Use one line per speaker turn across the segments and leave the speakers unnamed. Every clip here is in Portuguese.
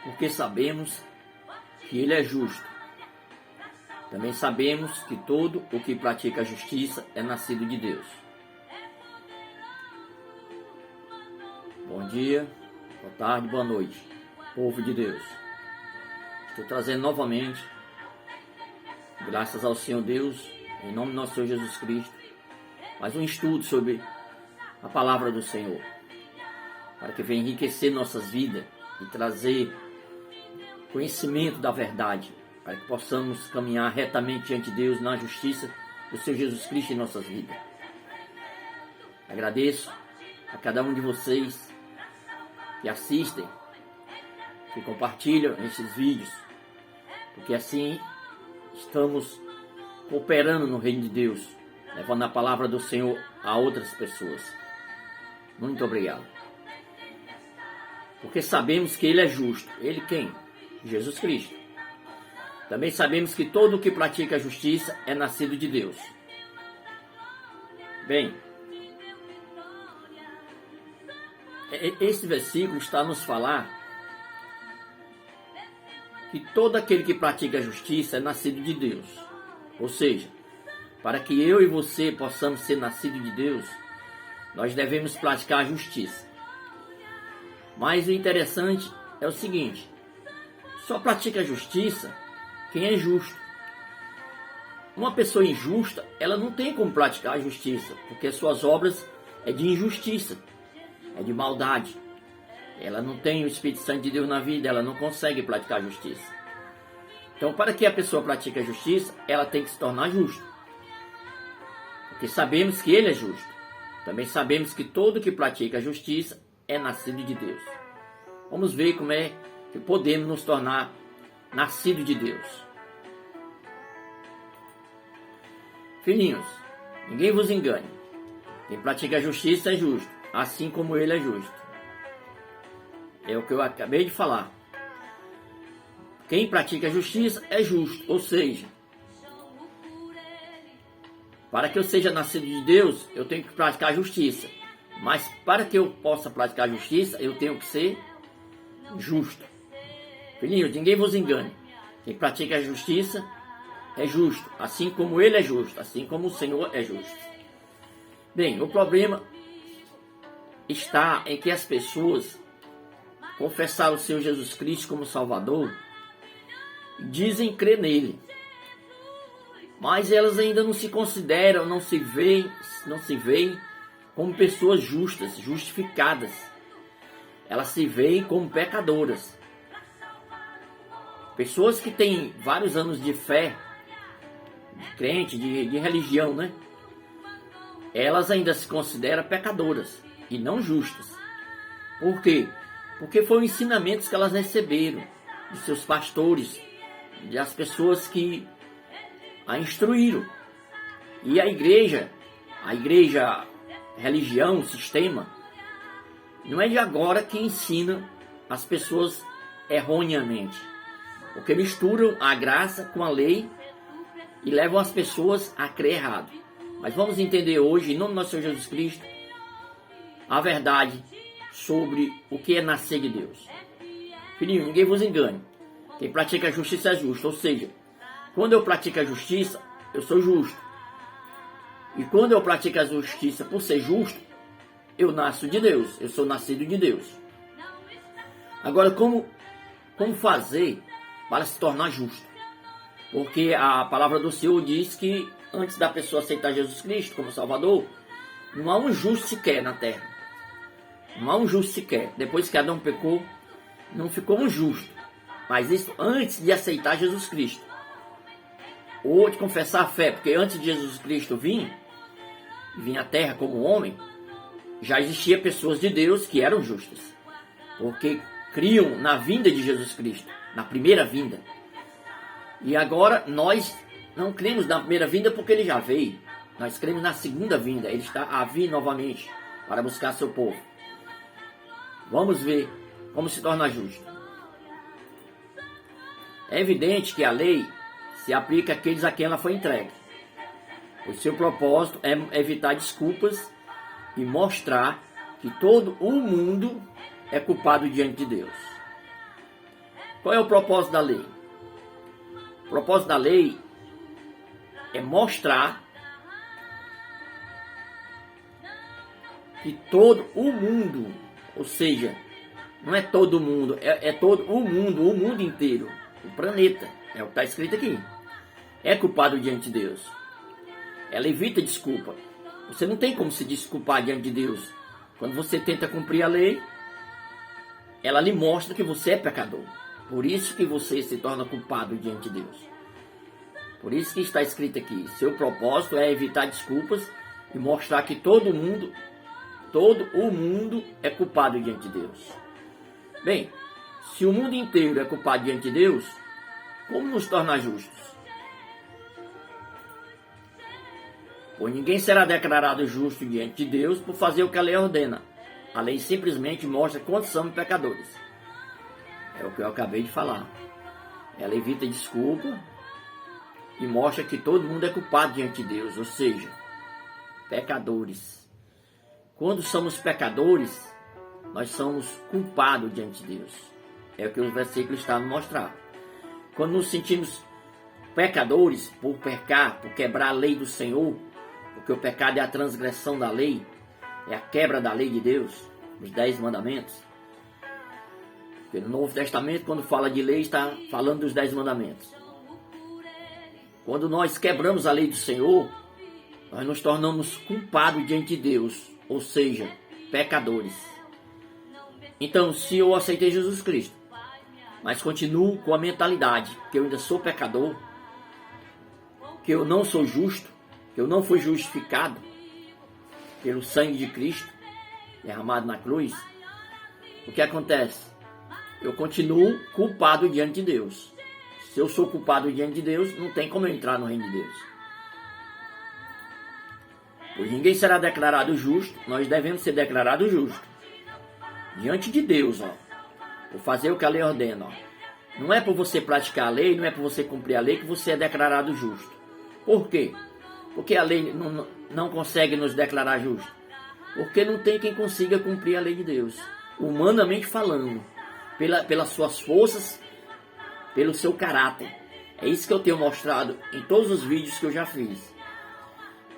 porque sabemos que Ele é justo. Também sabemos que todo o que pratica a justiça é nascido de Deus. Bom dia, boa tarde, boa noite, povo de Deus. Estou trazendo novamente, graças ao Senhor Deus, em nome do nosso Senhor Jesus Cristo, mais um estudo sobre a palavra do Senhor, para que venha enriquecer nossas vidas e trazer conhecimento da verdade, para que possamos caminhar retamente diante de Deus na justiça do Senhor Jesus Cristo em nossas vidas. Agradeço a cada um de vocês que assistem, que compartilham esses vídeos, porque assim estamos cooperando no reino de Deus, levando a palavra do Senhor a outras pessoas. Muito obrigado. Porque sabemos que Ele é justo. Ele quem? Jesus Cristo. Também sabemos que todo o que pratica a justiça é nascido de Deus. Bem, esse versículo está a nos falar que todo aquele que pratica a justiça é nascido de Deus. Ou seja, para que eu e você possamos ser nascidos de Deus, nós devemos praticar a justiça. Mas o interessante é o seguinte: só pratica a justiça quem é justo. Uma pessoa injusta, ela não tem como praticar a justiça, porque suas obras é de injustiça, é de maldade. Ela não tem o Espírito Santo de Deus na vida, ela não consegue praticar a justiça. Então, para que a pessoa pratique a justiça, ela tem que se tornar justa. Porque sabemos que Ele é justo. Também sabemos que todo que pratica a justiça é nascido de Deus. Vamos ver como é que podemos nos tornar nascidos de Deus. Filhinhos, ninguém vos engane. Quem pratica a justiça é justo, assim como Ele é justo. É o que eu acabei de falar. Quem pratica a justiça é justo, ou seja, para que eu seja nascido de Deus, eu tenho que praticar a justiça. Mas para que eu possa praticar a justiça, eu tenho que ser justo. Filhinhos, ninguém vos engane. Quem pratica a justiça é justo, assim como Ele é justo, assim como o Senhor é justo. Bem, o problema está em que as pessoas confessaram o Senhor Jesus Cristo como Salvador e dizem crer nele. Mas elas ainda não se consideram, não se veem como pessoas justas, justificadas. Elas se veem como pecadoras. Pessoas que têm vários anos de fé, de crente, de religião, né? Elas ainda se consideram pecadoras e não justas. Por quê? Porque foram ensinamentos que elas receberam dos seus pastores, das pessoas que a instruíram. E a igreja, religião, sistema, não é de agora que ensina as pessoas erroneamente. Porque misturam a graça com a lei e levam as pessoas a crer errado. Mas vamos entender hoje, em nome do nosso Senhor Jesus Cristo, a verdade sobre o que é nascer de Deus. Filhinho, ninguém vos engane. Quem pratica a justiça é justo. Ou seja, quando eu pratico a justiça, eu sou justo. E quando eu pratico a justiça por ser justo, eu nasço de Deus. Eu sou nascido de Deus. Agora, como fazer para se tornar justo? Porque a palavra do Senhor diz que antes da pessoa aceitar Jesus Cristo como Salvador, não há um justo sequer na terra. Não há um justo sequer. Depois que Adão pecou, não ficou um justo. Mas isso antes de aceitar Jesus Cristo. Ou de confessar a fé. Porque antes de Jesus Cristo vir à terra como homem, já existia pessoas de Deus que eram justas. Porque criam na vinda de Jesus Cristo. Na primeira vinda. E agora nós não cremos na primeira vinda porque Ele já veio. Nós cremos na segunda vinda. Ele está a vir novamente para buscar seu povo. Vamos ver como se torna justo. É evidente que a lei se aplica àqueles a quem ela foi entregue. O seu propósito é evitar desculpas e mostrar que todo o mundo é culpado diante de Deus. Qual é o propósito da lei? O propósito da lei é mostrar que todo o mundo, ou seja, não é todo mundo, é todo o mundo inteiro, o planeta, é o que está escrito aqui, é culpado diante de Deus. Ela evita desculpa. Você não tem como se desculpar diante de Deus. Quando você tenta cumprir a lei, ela lhe mostra que você é pecador. Por isso que você se torna culpado diante de Deus. Por isso que está escrito aqui, seu propósito é evitar desculpas e mostrar que todo o mundo é culpado diante de Deus. Bem, se o mundo inteiro é culpado diante de Deus, como nos tornar justos? Pois ninguém será declarado justo diante de Deus por fazer o que a lei ordena. A lei simplesmente mostra quantos somos pecadores. É o que eu acabei de falar. Ela evita desculpa e mostra que todo mundo é culpado diante de Deus, ou seja, pecadores. Quando somos pecadores, nós somos culpados diante de Deus. É o que os versículos estão a mostrar. Quando nos sentimos pecadores por pecar, por quebrar a lei do Senhor, porque o pecado é a transgressão da lei, é a quebra da lei de Deus, os 10 mandamentos. Porque no Novo Testamento, quando fala de lei, está falando dos 10 mandamentos. Quando nós quebramos a lei do Senhor, nós nos tornamos culpados diante de Deus, ou seja, pecadores. Então, se eu aceitei Jesus Cristo, mas continuo com a mentalidade que eu ainda sou pecador, que eu não sou justo, que eu não fui justificado pelo sangue de Cristo derramado na cruz, o que acontece? Eu continuo culpado diante de Deus. Se eu sou culpado diante de Deus, não tem como eu entrar no reino de Deus. Pois ninguém será declarado justo, nós devemos ser declarados justos diante de Deus, por fazer o que a lei ordena. Não é por você praticar a lei, não é por você cumprir a lei que você é declarado justo. Por quê? Porque a lei não consegue nos declarar justos. Porque não tem quem consiga cumprir a lei de Deus, humanamente falando, pelas suas forças, pelo seu caráter. É isso que eu tenho mostrado em todos os vídeos que eu já fiz.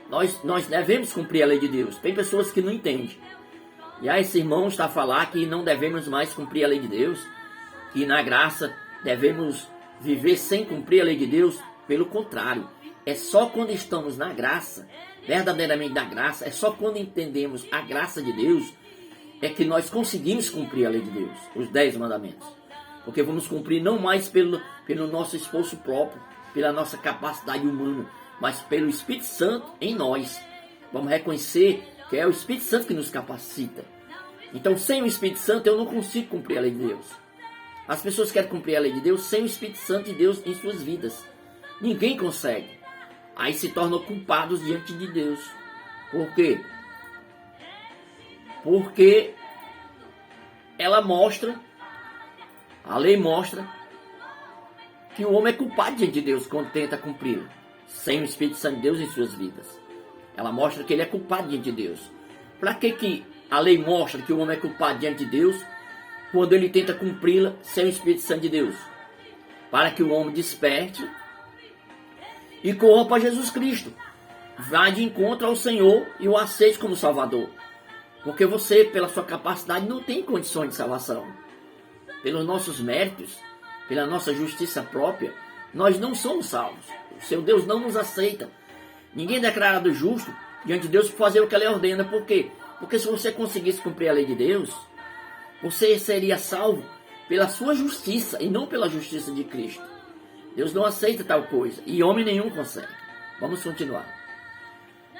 Nós devemos cumprir a lei de Deus. Tem pessoas que não entendem. E aí esse irmão está a falar que não devemos mais cumprir a lei de Deus, que na graça devemos viver sem cumprir a lei de Deus. Pelo contrário, é só quando estamos na graça, verdadeiramente na graça, é só quando entendemos a graça de Deus, é que nós conseguimos cumprir a lei de Deus, os 10 mandamentos. Porque vamos cumprir não mais pelo nosso esforço próprio, pela nossa capacidade humana, mas pelo Espírito Santo em nós. Vamos reconhecer que é o Espírito Santo que nos capacita. Então, sem o Espírito Santo, eu não consigo cumprir a lei de Deus. As pessoas querem cumprir a lei de Deus sem o Espírito Santo de Deus em suas vidas. Ninguém consegue. Aí se tornam culpados diante de Deus. Por quê? Porque ela mostra, a lei mostra, que o homem é culpado diante de Deus quando tenta cumpri-la, sem o Espírito Santo de Deus em suas vidas. Ela mostra que ele é culpado diante de Deus. Para que a lei mostra que o homem é culpado diante de Deus quando ele tenta cumpri-la sem o Espírito Santo de Deus? Para que o homem desperte e corra para Jesus Cristo. Vá de encontro ao Senhor e o aceite como Salvador. Porque você, pela sua capacidade, não tem condições de salvação. Pelos nossos méritos, pela nossa justiça própria, nós não somos salvos. O seu Deus não nos aceita. Ninguém é declarado justo diante de Deus por fazer o que a lei ordena. Por quê? Porque se você conseguisse cumprir a lei de Deus, você seria salvo pela sua justiça e não pela justiça de Cristo. Deus não aceita tal coisa e homem nenhum consegue. Vamos continuar.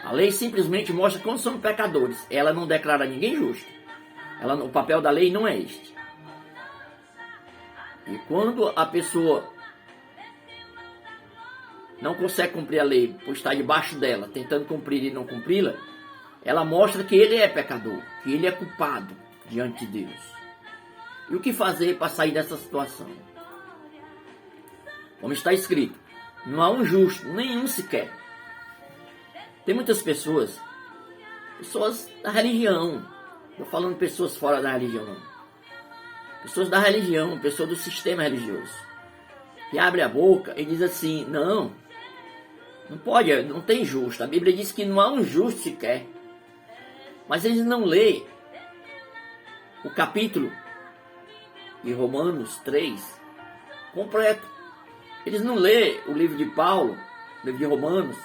A lei simplesmente mostra como somos pecadores. Ela não declara ninguém justo. O papel da lei não é este. E quando a pessoa não consegue cumprir a lei por estar debaixo dela, tentando cumprir e não cumpri-la, ela mostra que ele é pecador, que ele é culpado diante de Deus. E o que fazer para sair dessa situação? Como está escrito, não há um justo, nenhum sequer. Tem muitas pessoas da religião, não estou falando de pessoas fora da religião, não. pessoas da religião, pessoas do sistema religioso, que abre a boca e diz assim, não pode, não tem justo. A Bíblia diz que não há um justo sequer. Mas eles não lêem o capítulo de Romanos 3 completo. Eles não lêem o livro de Paulo, o livro de Romanos,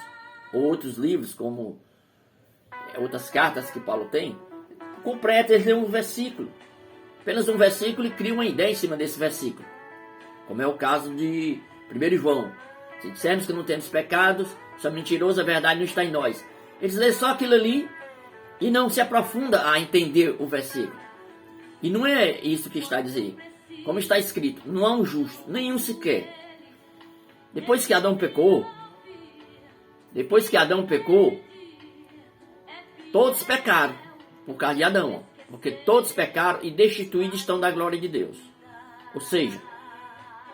ou outros livros, como outras cartas que Paulo tem, completo. Eles leem um versículo, apenas um versículo, e criam uma ideia em cima desse versículo. Como é o caso de 1 João. Se dissermos que não temos pecados, somos mentirosos, a verdade não está em nós. Eles lêem só aquilo ali e não se aprofunda a entender o versículo. E não é isso que está a dizer. Como está escrito, não há um justo, nenhum sequer. Depois que Adão pecou, todos pecaram por causa de Adão. Porque todos pecaram e destituídos estão da glória de Deus. Ou seja,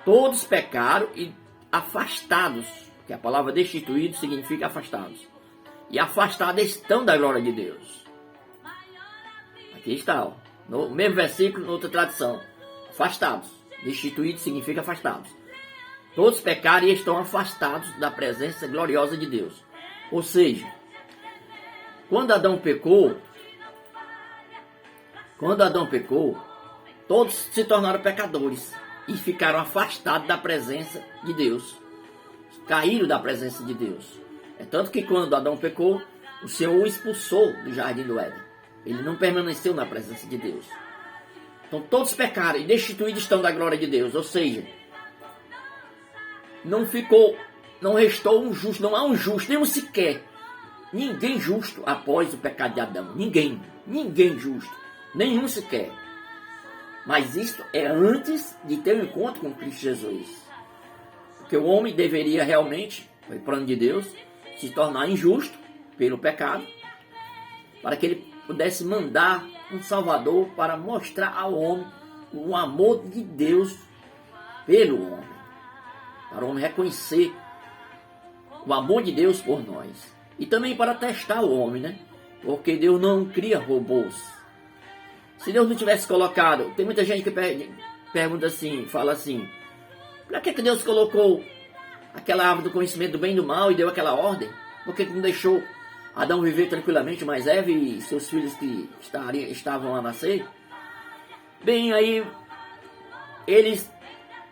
todos pecaram e afastados, que a palavra destituído significa afastados. E afastados estão da glória de Deus. Aqui está, ó, no mesmo versículo, em outra tradução. Afastados. Destituído significa afastados. Todos pecaram e estão afastados da presença gloriosa de Deus. Ou seja, quando Adão pecou, todos se tornaram pecadores e ficaram afastados da presença de Deus. Caíram da presença de Deus. É tanto que quando Adão pecou, o Senhor o expulsou do jardim do Éden. Ele não permaneceu na presença de Deus. Então todos pecaram e destituídos estão da glória de Deus. Ou seja, não restou um justo, não há um justo, nenhum sequer. Ninguém justo após o pecado de Adão. Ninguém justo, nenhum sequer. Mas isso é antes de ter um encontro com Cristo Jesus. Porque o homem deveria realmente, foi plano de Deus, se tornar injusto pelo pecado, para que ele pudesse mandar um Salvador para mostrar ao homem o amor de Deus pelo homem. Para o homem reconhecer o amor de Deus por nós. E também para testar o homem, né? Porque Deus não cria robôs. Se Deus não tivesse colocado... Tem muita gente que pergunta assim, fala assim, para que Deus colocou aquela árvore do conhecimento do bem e do mal e deu aquela ordem? Por que não deixou Adão viver tranquilamente, mas Eva e seus filhos que estavam a nascer? Bem, aí eles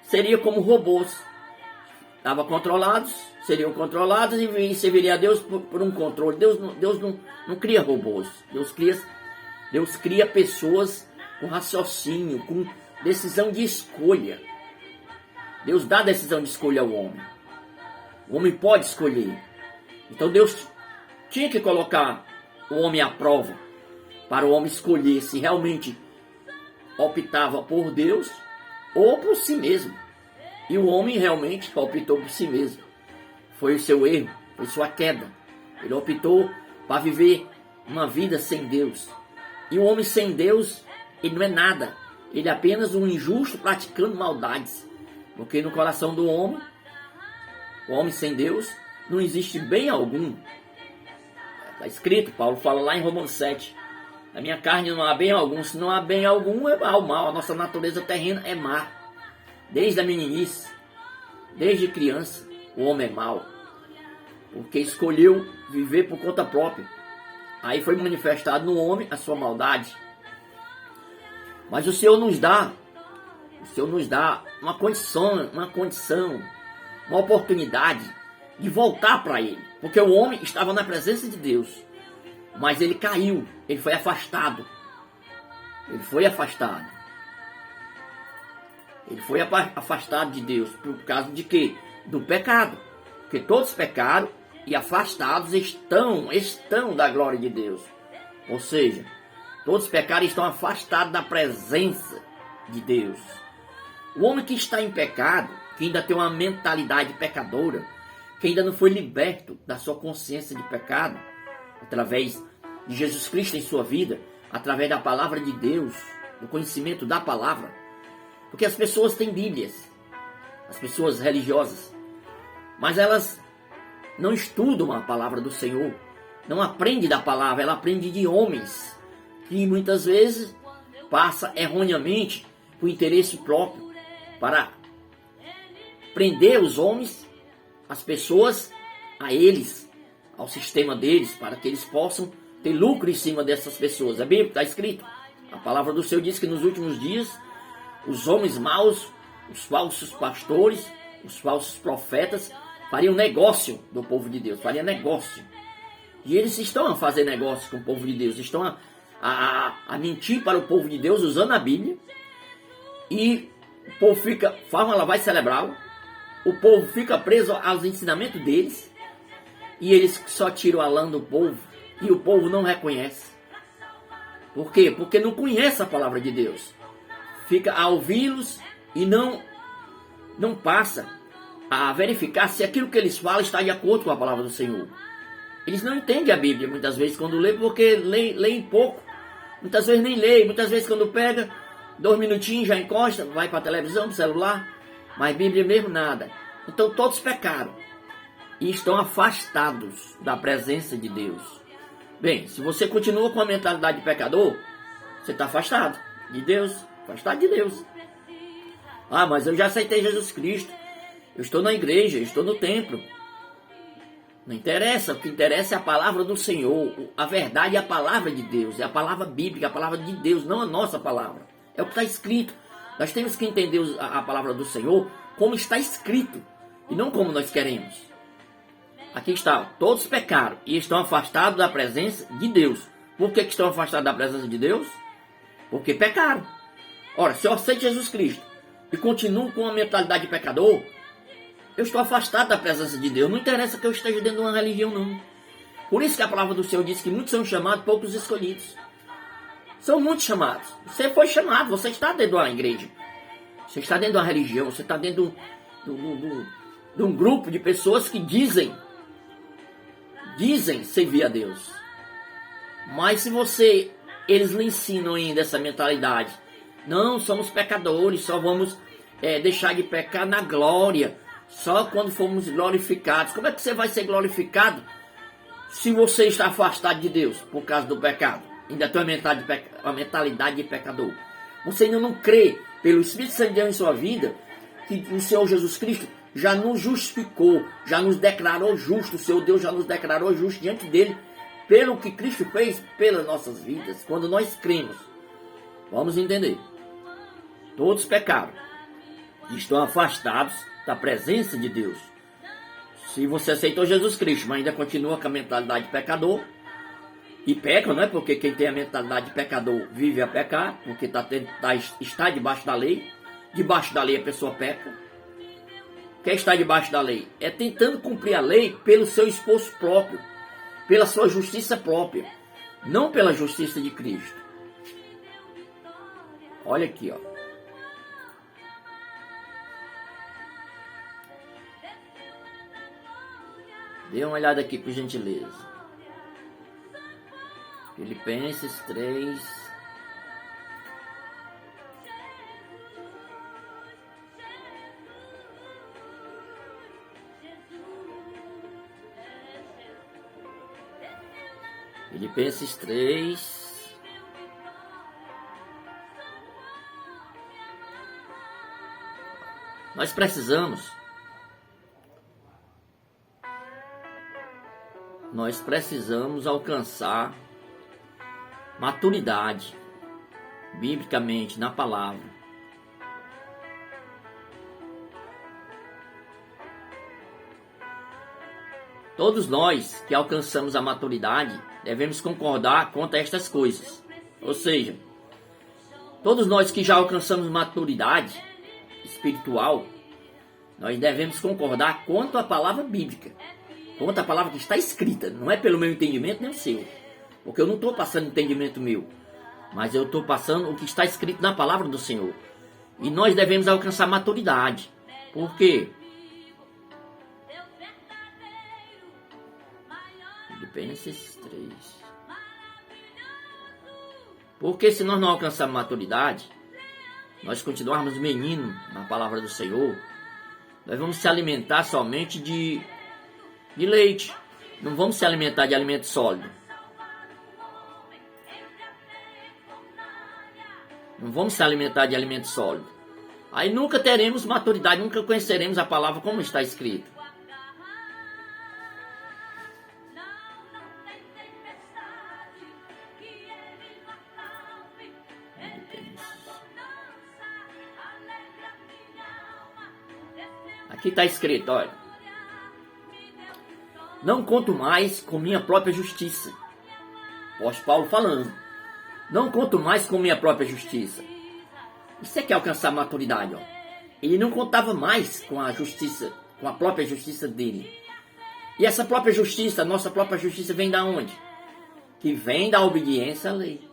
seriam como robôs. Estavam controlados, seriam controlados e serviria a Deus por um controle. Deus não cria robôs. Deus cria pessoas com raciocínio, com decisão de escolha. Deus dá decisão de escolha ao homem. O homem pode escolher. Então Deus tinha que colocar o homem à prova para o homem escolher se realmente optava por Deus ou por si mesmo. E o homem realmente optou por si mesmo. Foi o seu erro, foi sua queda. Ele optou para viver uma vida sem Deus. E o homem sem Deus, ele não é nada. Ele é apenas um injusto praticando maldades. Porque no coração do homem, o homem sem Deus, não existe bem algum. Está escrito, Paulo fala lá em Romanos 7. Na minha carne não há bem algum. Se não há bem algum, é mal. A nossa natureza terrena é má. Desde a meninice, desde criança, o homem é mau. Porque escolheu viver por conta própria. Aí foi manifestado no homem a sua maldade. Mas o Senhor nos dá uma condição, uma oportunidade de voltar para Ele. Porque o homem estava na presença de Deus, mas ele caiu, ele foi afastado. Ele foi afastado de Deus, por causa de quê? Do pecado. Porque todos pecaram e afastados estão da glória de Deus. Ou seja, todos pecaram e estão afastados da presença de Deus. O homem que está em pecado, que ainda tem uma mentalidade pecadora, que ainda não foi liberto da sua consciência de pecado, através de Jesus Cristo em sua vida, através da palavra de Deus, do conhecimento da palavra. Porque as pessoas têm Bíblias, as pessoas religiosas, mas elas não estudam a palavra do Senhor, não aprendem da palavra, ela aprende de homens, que muitas vezes passa erroneamente por interesse próprio, para prender os homens, as pessoas, a eles, ao sistema deles, para que eles possam ter lucro em cima dessas pessoas. É bem, está escrito. A palavra do Senhor diz que nos últimos dias, os homens maus, os falsos pastores, os falsos profetas, fariam negócio do povo de Deus, fariam negócio. E eles estão a fazer negócio com o povo de Deus, estão a mentir para o povo de Deus usando a Bíblia. E o povo fica, ela vai celebrá-lo, o povo fica preso aos ensinamentos deles, e eles só tiram a lã do povo, e o povo não reconhece. Por quê? Porque não conhece a palavra de Deus. Fica a ouvi-los e não passa a verificar se aquilo que eles falam está de acordo com a palavra do Senhor. Eles não entendem a Bíblia muitas vezes quando lê, porque leem pouco. Muitas vezes nem lê, muitas vezes quando pega, 2 minutinhos já encosta, vai para a televisão, para o celular, mas Bíblia mesmo nada. Então todos pecaram e estão afastados da presença de Deus. Bem, se você continua com a mentalidade de pecador, você está afastado de Deus, afastado de Deus. Ah, mas eu já aceitei Jesus Cristo, eu estou na igreja, eu estou no templo. Não interessa, o que interessa é a palavra do Senhor, a verdade é a palavra de Deus, é a palavra bíblica, a palavra de Deus, não a nossa palavra. É o que está escrito. Nós temos que entender a palavra do Senhor como está escrito e não como nós queremos. Aqui está, todos pecaram e estão afastados da presença de Deus. Por que estão afastados da presença de Deus? Porque pecaram. Ora, se eu aceito Jesus Cristo e continuo com a mentalidade de pecador, eu estou afastado da presença de Deus. Não interessa que eu esteja dentro de uma religião, não. Por isso que a palavra do Senhor diz que muitos são chamados, poucos escolhidos. São muitos chamados. Você foi chamado, você está dentro de uma igreja. Você está dentro de uma religião, você está dentro de um grupo de pessoas que dizem servir a Deus. Mas se eles lhe ensinam ainda essa mentalidade, não, somos pecadores, só vamos deixar de pecar na glória, só quando formos glorificados. Como é que você vai ser glorificado se você está afastado de Deus por causa do pecado? Ainda tem uma mentalidade de pecador. Você ainda não crê pelo Espírito Santo de Deus em sua vida que o Senhor Jesus Cristo já nos justificou, já nos declarou justo. O Senhor Deus já nos declarou justo diante dele pelo que Cristo fez pelas nossas vidas. Quando nós cremos, vamos entender, todos pecaram e estão afastados da presença de Deus. Se você aceitou Jesus Cristo, mas ainda continua com a mentalidade de pecador, e peca, não é? Porque quem tem a mentalidade de pecador vive a pecar, porque está debaixo da lei. Debaixo da lei a pessoa peca. Quem está debaixo da lei é tentando cumprir a lei pelo seu esforço próprio, pela sua justiça própria, não pela justiça de Cristo. Olha aqui, ó. Dê uma olhada aqui, por gentileza. Filipenses 3. Filipenses 3. Nós precisamos alcançar maturidade, biblicamente, na palavra. Todos nós que alcançamos a maturidade devemos concordar quanto a estas coisas. Ou seja, todos nós que já alcançamos maturidade espiritual, nós devemos concordar quanto à palavra bíblica, quanto à palavra que está escrita. Não é pelo meu entendimento nem o seu. Porque eu não estou passando entendimento meu, mas eu estou passando o que está escrito na palavra do Senhor. E nós devemos alcançar maturidade. Por quê? Filipenses 3. Porque se nós não alcançarmos maturidade, nós continuarmos meninos na palavra do Senhor, nós vamos se alimentar somente de leite. Não vamos se alimentar de alimento sólido. Não vamos se alimentar de alimento sólido. Aí nunca teremos maturidade, nunca conheceremos a palavra como está escrito. Aqui está escrito, olha. Não conto mais com minha própria justiça. Apóstolo Paulo falando. Não conto mais com minha própria justiça. Isso é que é alcançar maturidade, ó. Ele não contava mais com a justiça, com a própria justiça dele. E essa própria justiça, a nossa própria justiça vem da onde? Que vem da obediência à lei.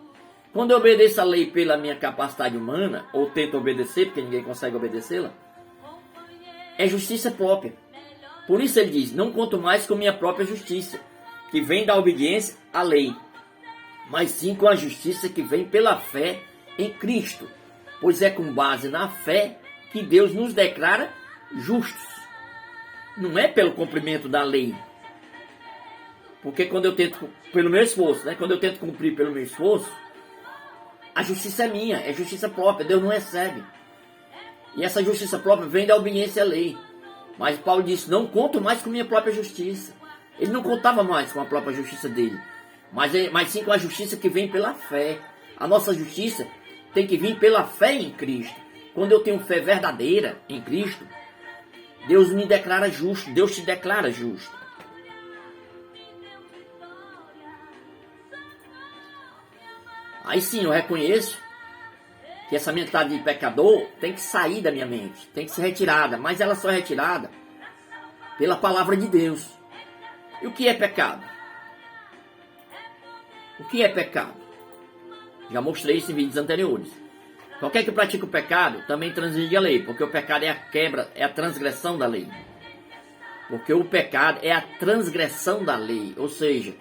Quando eu obedeço a lei pela minha capacidade humana, ou tento obedecer, porque ninguém consegue obedecê-la, é justiça própria. Por isso ele diz, não conto mais com minha própria justiça, que vem da obediência à lei, mas sim com a justiça que vem pela fé em Cristo. Pois é com base na fé que Deus nos declara justos. Não é pelo cumprimento da lei. Porque quando eu tento, pelo meu esforço, né? Quando eu tento cumprir pelo meu esforço, a justiça é minha, é justiça própria, Deus não recebe. E essa justiça própria vem da obediência à lei. Mas Paulo disse, não conto mais com minha própria justiça. Ele não contava mais com a própria justiça dele, mas sim com a justiça que vem pela fé. A nossa justiça tem que vir pela fé em Cristo. Quando eu tenho fé verdadeira em Cristo, Deus me declara justo, Deus te declara justo. Aí sim eu reconheço que essa mentalidade de pecador tem que sair da minha mente, tem que ser retirada, mas ela só é retirada pela palavra de Deus. E o que é pecado? O que é pecado? Já mostrei isso em vídeos anteriores. Qualquer que pratica o pecado também transgride a lei, porque o pecado é a quebra, é a transgressão da lei. Porque o pecado é a transgressão da lei, ou seja,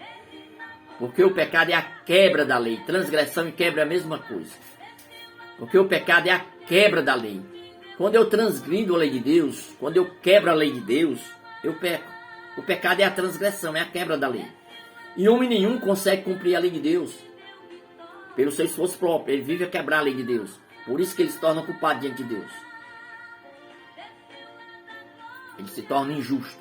porque o pecado é a quebra da lei. Transgressão e quebra é a mesma coisa. Porque o pecado é a quebra da lei. Quando eu transgrido a lei de Deus, quando eu quebro a lei de Deus, eu peco. O pecado é a transgressão, é a quebra da lei. E homem nenhum consegue cumprir a lei de Deus pelo seu esforço próprio. Ele vive a quebrar a lei de Deus. Por isso que ele se torna culpado diante de Deus. Ele se torna injusto.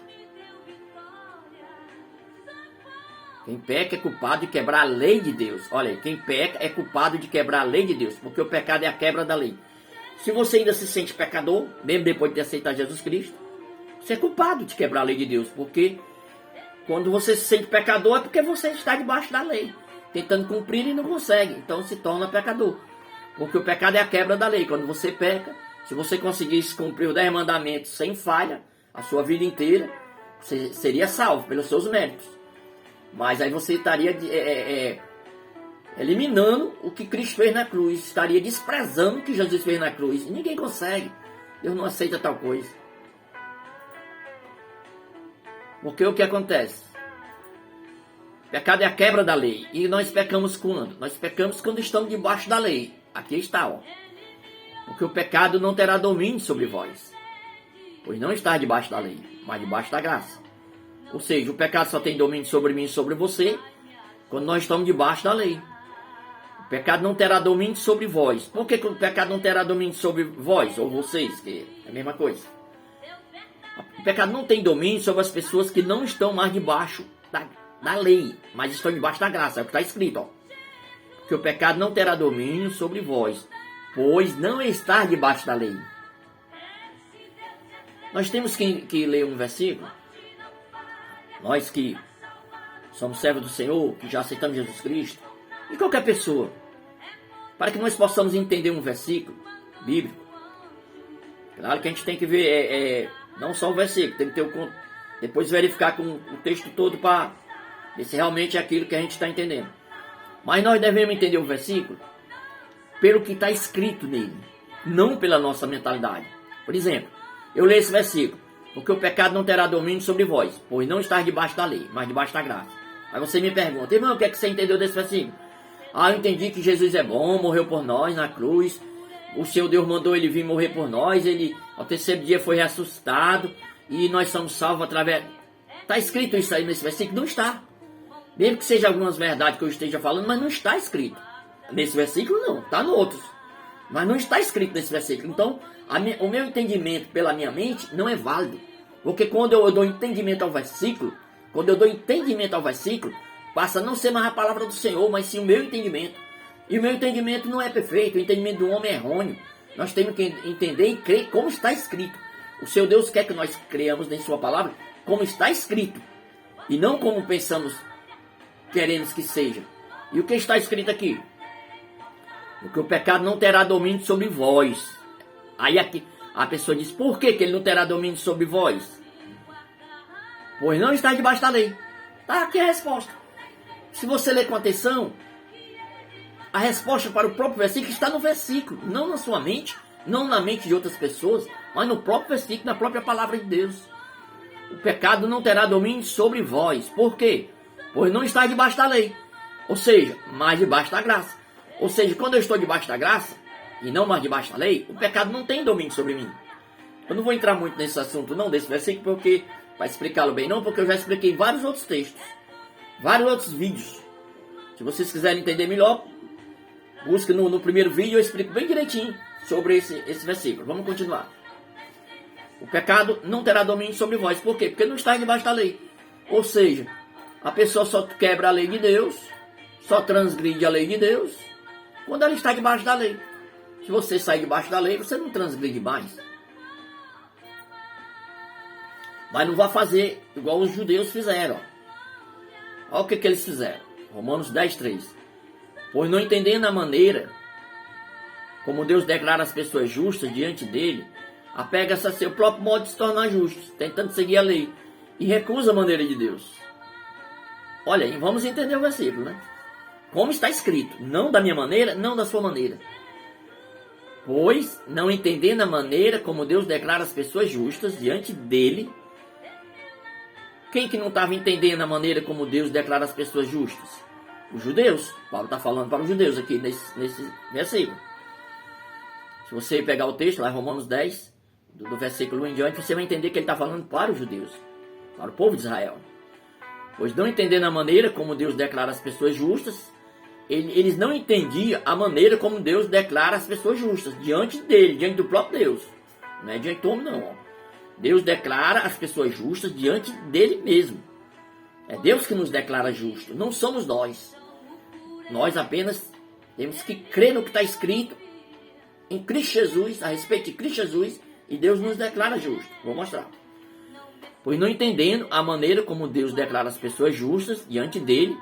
Quem peca é culpado de quebrar a lei de Deus. Olha aí, quem peca é culpado de quebrar a lei de Deus, porque o pecado é a quebra da lei. Se você ainda se sente pecador, mesmo depois de ter aceitado Jesus Cristo, você é culpado de quebrar a lei de Deus, porque quando você se sente pecador é porque você está debaixo da lei, tentando cumprir e não consegue, então se torna pecador. Porque o pecado é a quebra da lei. Quando você peca, se você conseguisse cumprir os 10 mandamentos sem falha, a sua vida inteira, você seria salvo pelos seus méritos. Mas aí você estaria eliminando o que Cristo fez na cruz, estaria desprezando o que Jesus fez na cruz. E ninguém consegue. Deus não aceita tal coisa. Porque o que acontece? Pecado é a quebra da lei. E nós pecamos quando? Nós pecamos quando estamos debaixo da lei. Aqui está, ó. Porque o pecado não terá domínio sobre vós, pois não está debaixo da lei, mas debaixo da graça. Ou seja, o pecado só tem domínio sobre mim e sobre você quando nós estamos debaixo da lei. O pecado não terá domínio sobre vós. Por que o pecado não terá domínio sobre vós ou vocês? Que é a mesma coisa. O pecado não tem domínio sobre as pessoas que não estão mais debaixo da lei, mas estão debaixo da graça. É o que está escrito, ó. Porque o pecado não terá domínio sobre vós, pois não está debaixo da lei. Nós temos que ler um versículo. Nós que somos servos do Senhor, que já aceitamos Jesus Cristo, e qualquer pessoa, para que nós possamos entender um versículo bíblico. Claro que a gente tem que ver, não só o versículo, tem que ter depois verificar com o texto todo para ver se realmente é aquilo que a gente está entendendo. Mas nós devemos entender o versículo pelo que está escrito nele, não pela nossa mentalidade. Por exemplo, eu leio esse versículo, porque o pecado não terá domínio sobre vós, pois não está debaixo da lei, mas debaixo da graça. Aí você me pergunta, irmão, o que é que você entendeu desse versículo? Eu entendi que Jesus é bom, morreu por nós na cruz, o Senhor Deus mandou ele vir morrer por nós, ele ao terceiro dia foi ressuscitado, e nós somos salvos através... Está escrito isso aí nesse versículo? Não está. Mesmo que seja algumas verdades que eu esteja falando, mas não está escrito. Nesse versículo não, está no outros. Mas não está escrito nesse versículo. Então, o meu entendimento pela minha mente não é válido. Porque quando eu dou entendimento ao versículo, passa a não ser mais a palavra do Senhor, mas sim o meu entendimento. E o meu entendimento não é perfeito, o entendimento do homem é errôneo. Nós temos que entender e crer como está escrito. O seu Deus quer que nós creamos em sua palavra como está escrito. E não como pensamos, queremos que seja. E o que está escrito aqui? Porque o pecado não terá domínio sobre vós. Aí aqui a pessoa diz, por que ele não terá domínio sobre vós? Pois não está debaixo da lei. Está aqui a resposta. Se você ler com atenção, a resposta para o próprio versículo está no versículo. Não na sua mente, não na mente de outras pessoas, mas no próprio versículo, na própria palavra de Deus. O pecado não terá domínio sobre vós. Por quê? Pois não está debaixo da lei. Ou seja, mais debaixo da graça. Ou seja, quando eu estou debaixo da graça, e não mais debaixo da lei, o pecado não tem domínio sobre mim. Eu não vou entrar muito nesse assunto não, desse versículo, porque para explicá-lo bem não, porque eu já expliquei vários outros textos, vários outros vídeos. Se vocês quiserem entender melhor, busque no primeiro vídeo, eu explico bem direitinho sobre esse versículo. Vamos continuar. O pecado não terá domínio sobre vós. Por quê? Porque não está debaixo da lei. Ou seja, a pessoa só quebra a lei de Deus, só transgride a lei de Deus, quando ela está debaixo da lei. Se você sair debaixo da lei, você não transgride mais. Mas não vá fazer igual os judeus fizeram. Olha o que eles fizeram. Romanos 10:3. Pois não entendendo a maneira como Deus declara as pessoas justas diante dele, apega-se a seu próprio modo de se tornar justos, tentando seguir a lei, e recusa a maneira de Deus. Olha aí, vamos entender o versículo, né? Como está escrito, não da minha maneira, não da sua maneira. Pois, não entendendo a maneira como Deus declara as pessoas justas diante dele. Quem que não estava entendendo a maneira como Deus declara as pessoas justas? Os judeus. Paulo está falando para os judeus aqui nesse versículo. Se você pegar o texto lá, Romanos 10, do versículo 1 em diante, você vai entender que ele está falando para os judeus, para o povo de Israel. Pois não entendendo a maneira como Deus declara as pessoas justas, eles não entendiam a maneira como Deus declara as pessoas justas diante dele, diante do próprio Deus. Não é diante do homem, não. Deus declara as pessoas justas diante dele mesmo. É Deus que nos declara justo, não somos nós. Nós apenas temos que crer no que está escrito em Cristo Jesus, a respeito de Cristo Jesus, e Deus nos declara justo. Vou mostrar. Pois não entendendo a maneira como Deus declara as pessoas justas diante dele,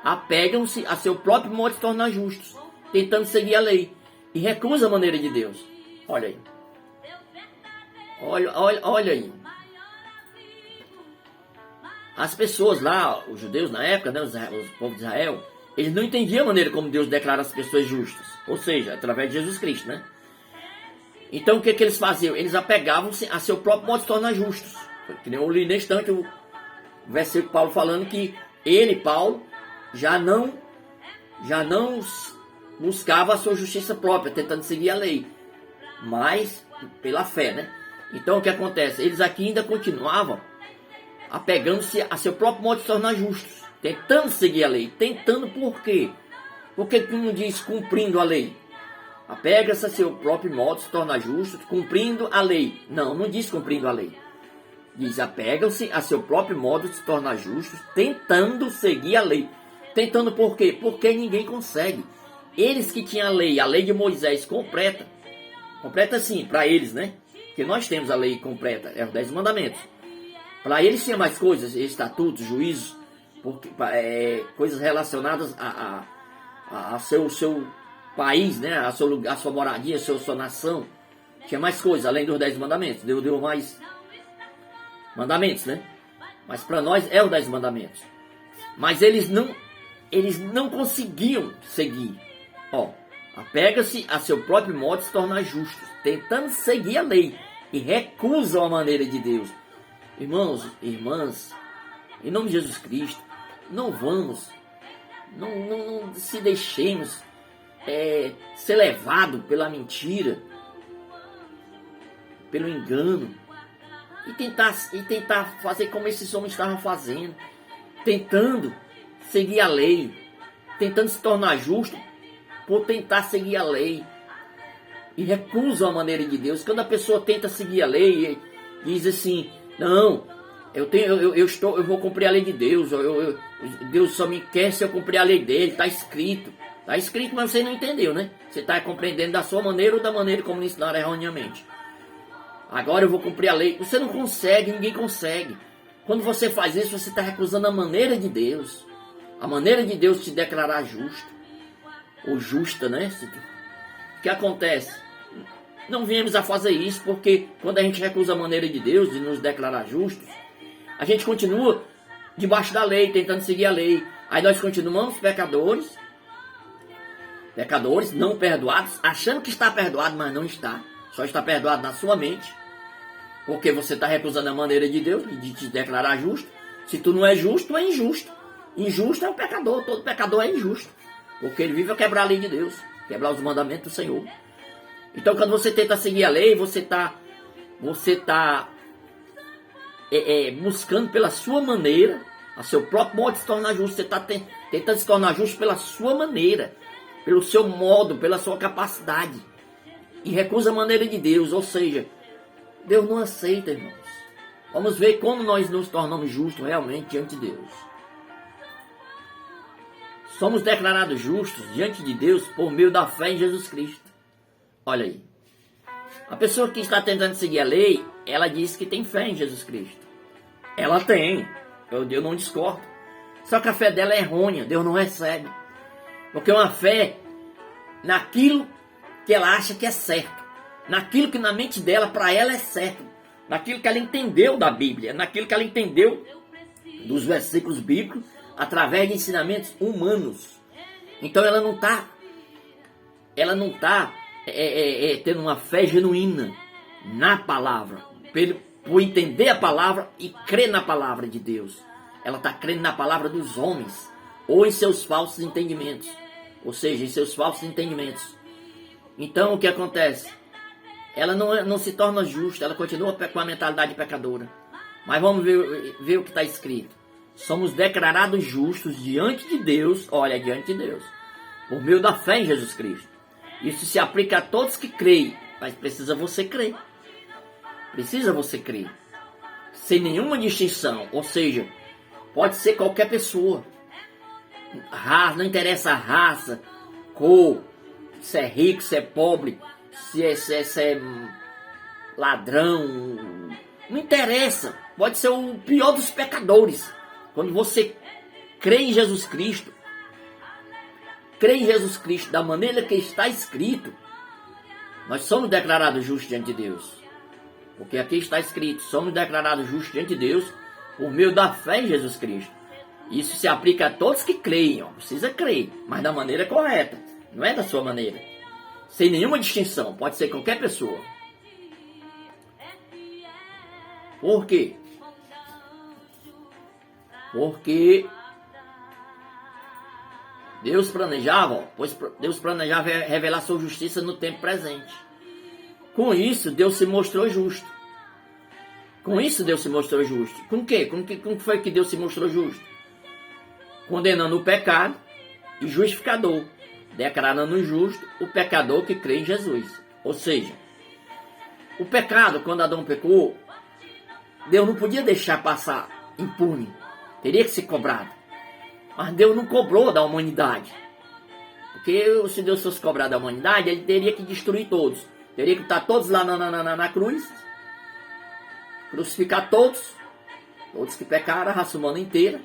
apegam-se a seu próprio modo de se tornar justos, tentando seguir a lei, e recusam a maneira de Deus. Olha aí. Olha aí. As pessoas lá, os judeus na época, né, os povos de Israel, eles não entendiam a maneira como Deus declara as pessoas justas. Ou seja, através de Jesus Cristo, né? Então o que eles faziam? Eles apegavam-se a seu próprio modo de se tornar justos. Que nem eu li nesse instante o versículo Paulo falando que ele, Paulo, já não buscava a sua justiça própria, tentando seguir a lei, mas pela fé, né? Então o que acontece? Eles aqui ainda continuavam apegando-se a seu próprio modo de se tornar justos, tentando seguir a lei. Tentando por quê? Por que não diz cumprindo a lei? Apega-se a seu próprio modo de se tornar justos, cumprindo a lei. Não diz cumprindo a lei. Diz, apegam-se a seu próprio modo de se tornar justos, tentando seguir a lei. Tentando por quê? Porque ninguém consegue. Eles que tinham a lei de Moisés completa sim, para eles, né? Porque nós temos a lei completa, é os 10 mandamentos. Para eles tinha mais coisas, estatutos, juízos, coisas relacionadas a seu país, né? A sua moradia, a sua nação. Tinha mais coisas, além dos 10 mandamentos. Deus deu mais mandamentos, né? Mas para nós é os 10 mandamentos. Mas eles não conseguiam seguir. Apega-se a seu próprio modo de se tornar justos, tentando seguir a lei, e recusam a maneira de Deus. Irmãos, irmãs, em nome de Jesus Cristo, não se deixemos ser levado pela mentira, pelo engano, e tentar fazer como esses homens estavam fazendo, tentando seguir a lei, tentando se tornar justo por tentar seguir a lei. e recusam a maneira de Deus. Quando a pessoa tenta seguir a lei e diz assim, não, eu vou cumprir a lei de Deus, Deus só me quer se eu cumprir a lei dele, está escrito. Está escrito, mas você não entendeu, né? Você está compreendendo da sua maneira ou da maneira como lhe ensinaram erroneamente. Agora eu vou cumprir a lei. Você não consegue, ninguém consegue. Quando você faz isso, você está recusando a maneira de Deus. A maneira de Deus te declarar justo. Ou justa, né? O que acontece? Não viemos a fazer isso porque quando a gente recusa a maneira de Deus de nos declarar justos, a gente continua debaixo da lei, tentando seguir a lei. Aí nós continuamos pecadores não perdoados, achando que está perdoado, mas não está. Só está perdoado na sua mente, porque você está recusando a maneira de Deus de te declarar justo. Se tu não é justo, tu é injusto. Injusto é o pecador, todo pecador é injusto, porque ele vive a quebrar a lei de Deus, quebrar os mandamentos do Senhor. Então quando você tenta seguir a lei, você está buscando pela sua maneira, a seu próprio modo de se tornar justo. Você está tentando se tornar justo pela sua maneira, pelo seu modo, pela sua capacidade, e recusa a maneira de Deus. Ou seja, Deus não aceita, irmãos. Vamos ver como nós nos tornamos justos realmente diante de Deus. Somos declarados justos diante de Deus por meio da fé em Jesus Cristo. Olha aí. A pessoa que está tentando seguir a lei, ela diz que tem fé em Jesus Cristo. Ela tem. Eu não discordo. Só que a fé dela é errônea. Deus não recebe. Porque é uma fé naquilo que ela acha que é certo. Naquilo que na mente dela, para ela é certo. Naquilo que ela entendeu da Bíblia. Naquilo que ela entendeu dos versículos bíblicos através de ensinamentos humanos. Então ela não está tendo uma fé genuína na palavra, por entender a palavra e crer na palavra de Deus. Ela está crendo na palavra dos homens, ou em seus falsos entendimentos. Ou seja, em seus falsos entendimentos. Então o que acontece? Ela não se torna justa, ela continua com a mentalidade pecadora. Mas vamos ver o que está escrito. Somos declarados justos diante de Deus, olha, diante de Deus, por meio da fé em Jesus Cristo. Isso se aplica a todos que creem, mas precisa você crer. Precisa você crer. Sem nenhuma distinção, ou seja, pode ser qualquer pessoa. Não interessa a raça, cor, se é rico, se é pobre, se é ladrão, não interessa. Pode ser o pior dos pecadores. Quando você crê em Jesus Cristo, da maneira que está escrito, nós somos declarados justos diante de Deus. Porque aqui está escrito, somos declarados justos diante de Deus por meio da fé em Jesus Cristo. Isso se aplica a todos que creem, precisa crer, mas da maneira correta, não é da sua maneira. Sem nenhuma distinção, pode ser qualquer pessoa. Por quê? Porque Deus planejava revelar sua justiça no tempo presente. Com isso, Deus se mostrou justo. Com o quê? Como foi que Deus se mostrou justo? Condenando o pecado e justificador, declarando justo o pecador que crê em Jesus. Ou seja, o pecado, quando Adão pecou, Deus não podia deixar passar impune, teria que ser cobrado. Mas Deus não cobrou da humanidade, porque se Deus fosse cobrar da humanidade, ele teria que destruir todos, teria que estar todos lá na cruz, crucificar todos que pecaram, a raça humana inteira.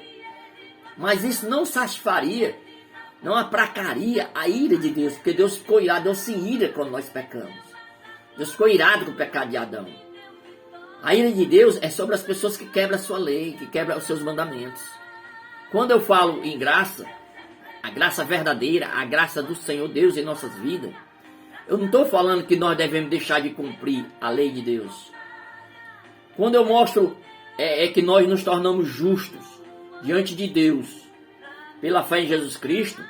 Mas isso não satisfaria, não aplacaria a ira de Deus, porque Deus ficou irado, Deus se ira quando nós pecamos. Deus ficou irado com o pecado de Adão. A ira de Deus é sobre as pessoas que quebram a sua lei, que quebram os seus mandamentos. Quando eu falo em graça, a graça verdadeira, a graça do Senhor Deus em nossas vidas, eu não estou falando que nós devemos deixar de cumprir a lei de Deus. Quando eu mostro que nós nos tornamos justos diante de Deus, pela fé em Jesus Cristo,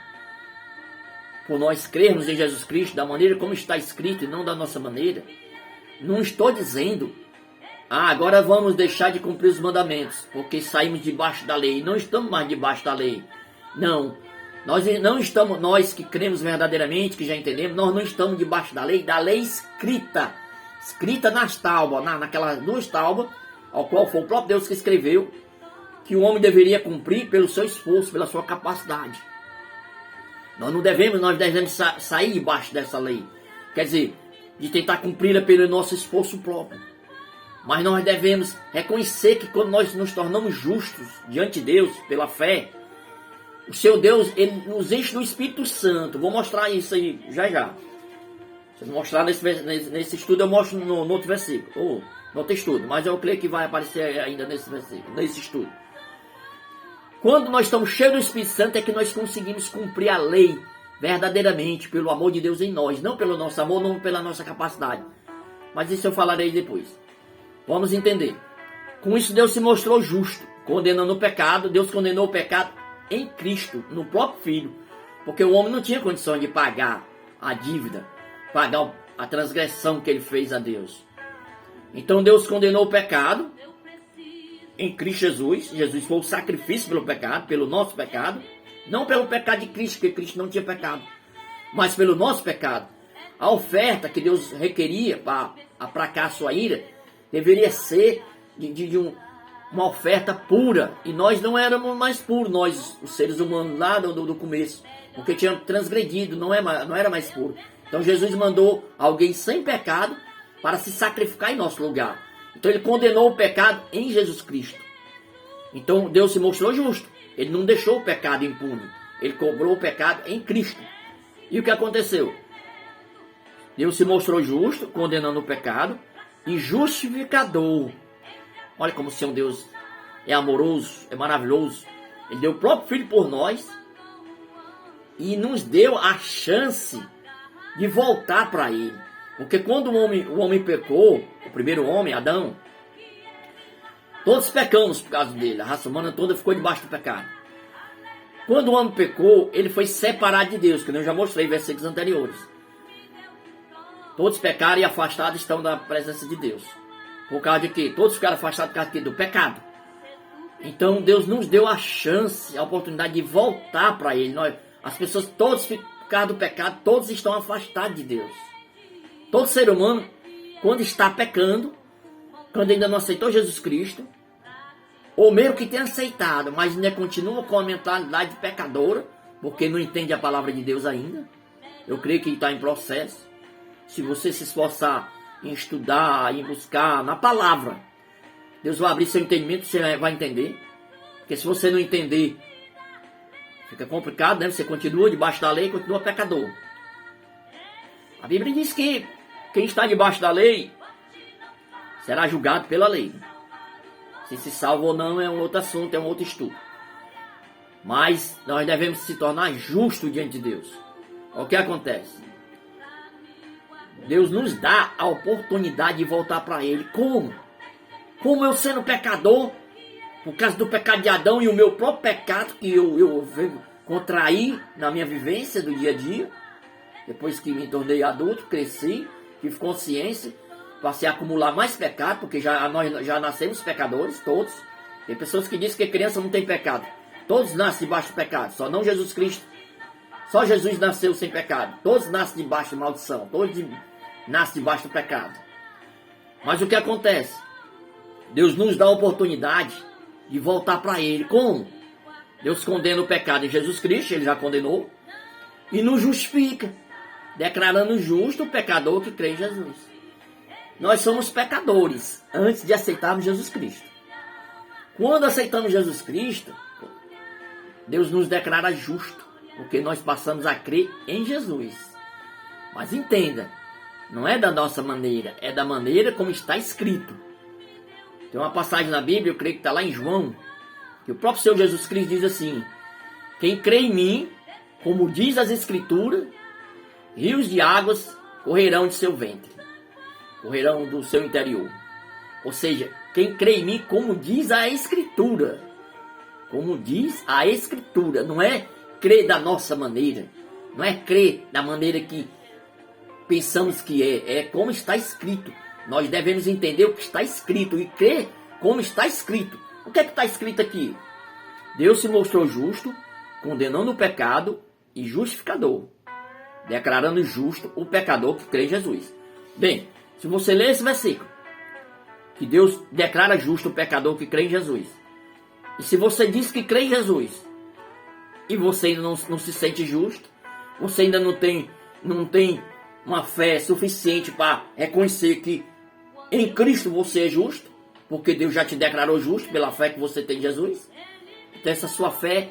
por nós crermos em Jesus Cristo da maneira como está escrito e não da nossa maneira, não estou dizendo, agora vamos deixar de cumprir os mandamentos, porque saímos debaixo da lei, não estamos mais debaixo da lei. Não, Nós que cremos verdadeiramente, que já entendemos, nós não estamos debaixo da lei escrita nas tábuas, naquelas 2 tábuas, ao qual foi o próprio Deus que escreveu, que o homem deveria cumprir pelo seu esforço, pela sua capacidade. Nós devemos sair debaixo dessa lei. Quer dizer, de tentar cumpri-la pelo nosso esforço próprio. Mas nós devemos reconhecer que quando nós nos tornamos justos diante de Deus, pela fé, o seu Deus, ele nos enche do Espírito Santo. Vou mostrar isso aí já. Se eu mostrar nesse estudo, eu mostro no outro versículo. Ou no outro estudo. Mas eu creio que vai aparecer ainda nesse versículo, nesse estudo. Quando nós estamos cheios do Espírito Santo é que nós conseguimos cumprir a lei verdadeiramente, pelo amor de Deus em nós. Não pelo nosso amor, não pela nossa capacidade. Mas isso eu falarei depois. Vamos entender. Com isso Deus se mostrou justo, condenando o pecado. Deus condenou o pecado em Cristo, no próprio Filho. Porque o homem não tinha condição de pagar a dívida, pagar a transgressão que ele fez a Deus. Então Deus condenou o pecado em Cristo Jesus. Jesus foi o sacrifício pelo pecado, pelo nosso pecado. Não pelo pecado de Cristo, porque Cristo não tinha pecado. Mas pelo nosso pecado. A oferta que Deus requeria para aplacar a sua ira deveria ser uma oferta pura. E nós não éramos mais puros, nós, os seres humanos lá do começo. Porque tínhamos transgredido, não era mais puro. Então Jesus mandou alguém sem pecado para se sacrificar em nosso lugar. Então ele condenou o pecado em Jesus Cristo. Então Deus se mostrou justo. Ele não deixou o pecado impune. Ele cobrou o pecado em Cristo. E o que aconteceu? Deus se mostrou justo, condenando o pecado, e justificador. Olha como o Senhor Deus é amoroso, é maravilhoso. Ele deu o próprio Filho por nós e nos deu a chance de voltar para Ele. Porque quando o homem pecou, o primeiro homem, Adão, todos pecamos por causa dele. A raça humana toda ficou debaixo do pecado. Quando o homem pecou, ele foi separado de Deus, que eu já mostrei em versículos anteriores. Todos pecaram e afastados estão da presença de Deus. Por causa de quê? Todos ficaram afastados por causa de quê? Do pecado. Então Deus nos deu a chance, a oportunidade de voltar para Ele. As pessoas, todos por causa do pecado, todos estão afastados de Deus. Todo ser humano, quando está pecando, quando ainda não aceitou Jesus Cristo, ou mesmo que tenha aceitado, mas ainda continua com a mentalidade pecadora, porque não entende a palavra de Deus ainda, eu creio que está em processo. Se você se esforçar em estudar, em buscar na palavra, Deus vai abrir seu entendimento, você vai entender. Porque se você não entender, fica complicado, né? Você continua debaixo da lei e continua pecador. A Bíblia diz que quem está debaixo da lei será julgado pela lei. Se salva ou não é um outro assunto, é um outro estudo. Mas nós devemos se tornar justos diante de Deus. O que acontece? Deus nos dá a oportunidade de voltar para Ele. Como? Como eu sendo pecador, por causa do pecado de Adão e o meu próprio pecado que eu contraí na minha vivência do dia a dia, depois que me tornei adulto, cresci, tive consciência, passei a acumular mais pecado, porque nós já nascemos pecadores, todos. Tem pessoas que dizem que criança não tem pecado. Todos nascem debaixo do pecado, só não Jesus Cristo. Só Jesus nasceu sem pecado. Todos nascem debaixo de maldição, todos nascem debaixo do pecado. Mas o que acontece? Deus nos dá a oportunidade de voltar para Ele. Como? Deus condena o pecado em Jesus Cristo, Ele já condenou, e nos justifica, declarando justo o pecador que crê em Jesus. Nós somos pecadores antes de aceitarmos Jesus Cristo. Quando aceitamos Jesus Cristo, Deus nos declara justo, porque nós passamos a crer em Jesus. Mas entenda, não é da nossa maneira, é da maneira como está escrito. Tem uma passagem na Bíblia, eu creio que está lá em João, que o próprio Senhor Jesus Cristo diz assim: quem crê em mim, como diz as Escrituras, rios de águas correrão de seu ventre, correrão do seu interior. Ou seja, quem crê em mim, como diz a Escritura, como diz a Escritura, não é crer da nossa maneira, não é crer da maneira que pensamos que é como está escrito. Nós devemos entender o que está escrito e crer como está escrito. O que é que está escrito aqui? Deus se mostrou justo, condenando o pecado e justificador, declarando justo o pecador que crê em Jesus. Bem, se você ler esse versículo, que Deus declara justo o pecador que crê em Jesus, e se você diz que crê em Jesus, e você ainda não se sente justo, você ainda não tem uma fé suficiente para reconhecer que em Cristo você é justo, porque Deus já te declarou justo pela fé que você tem em Jesus, então essa sua fé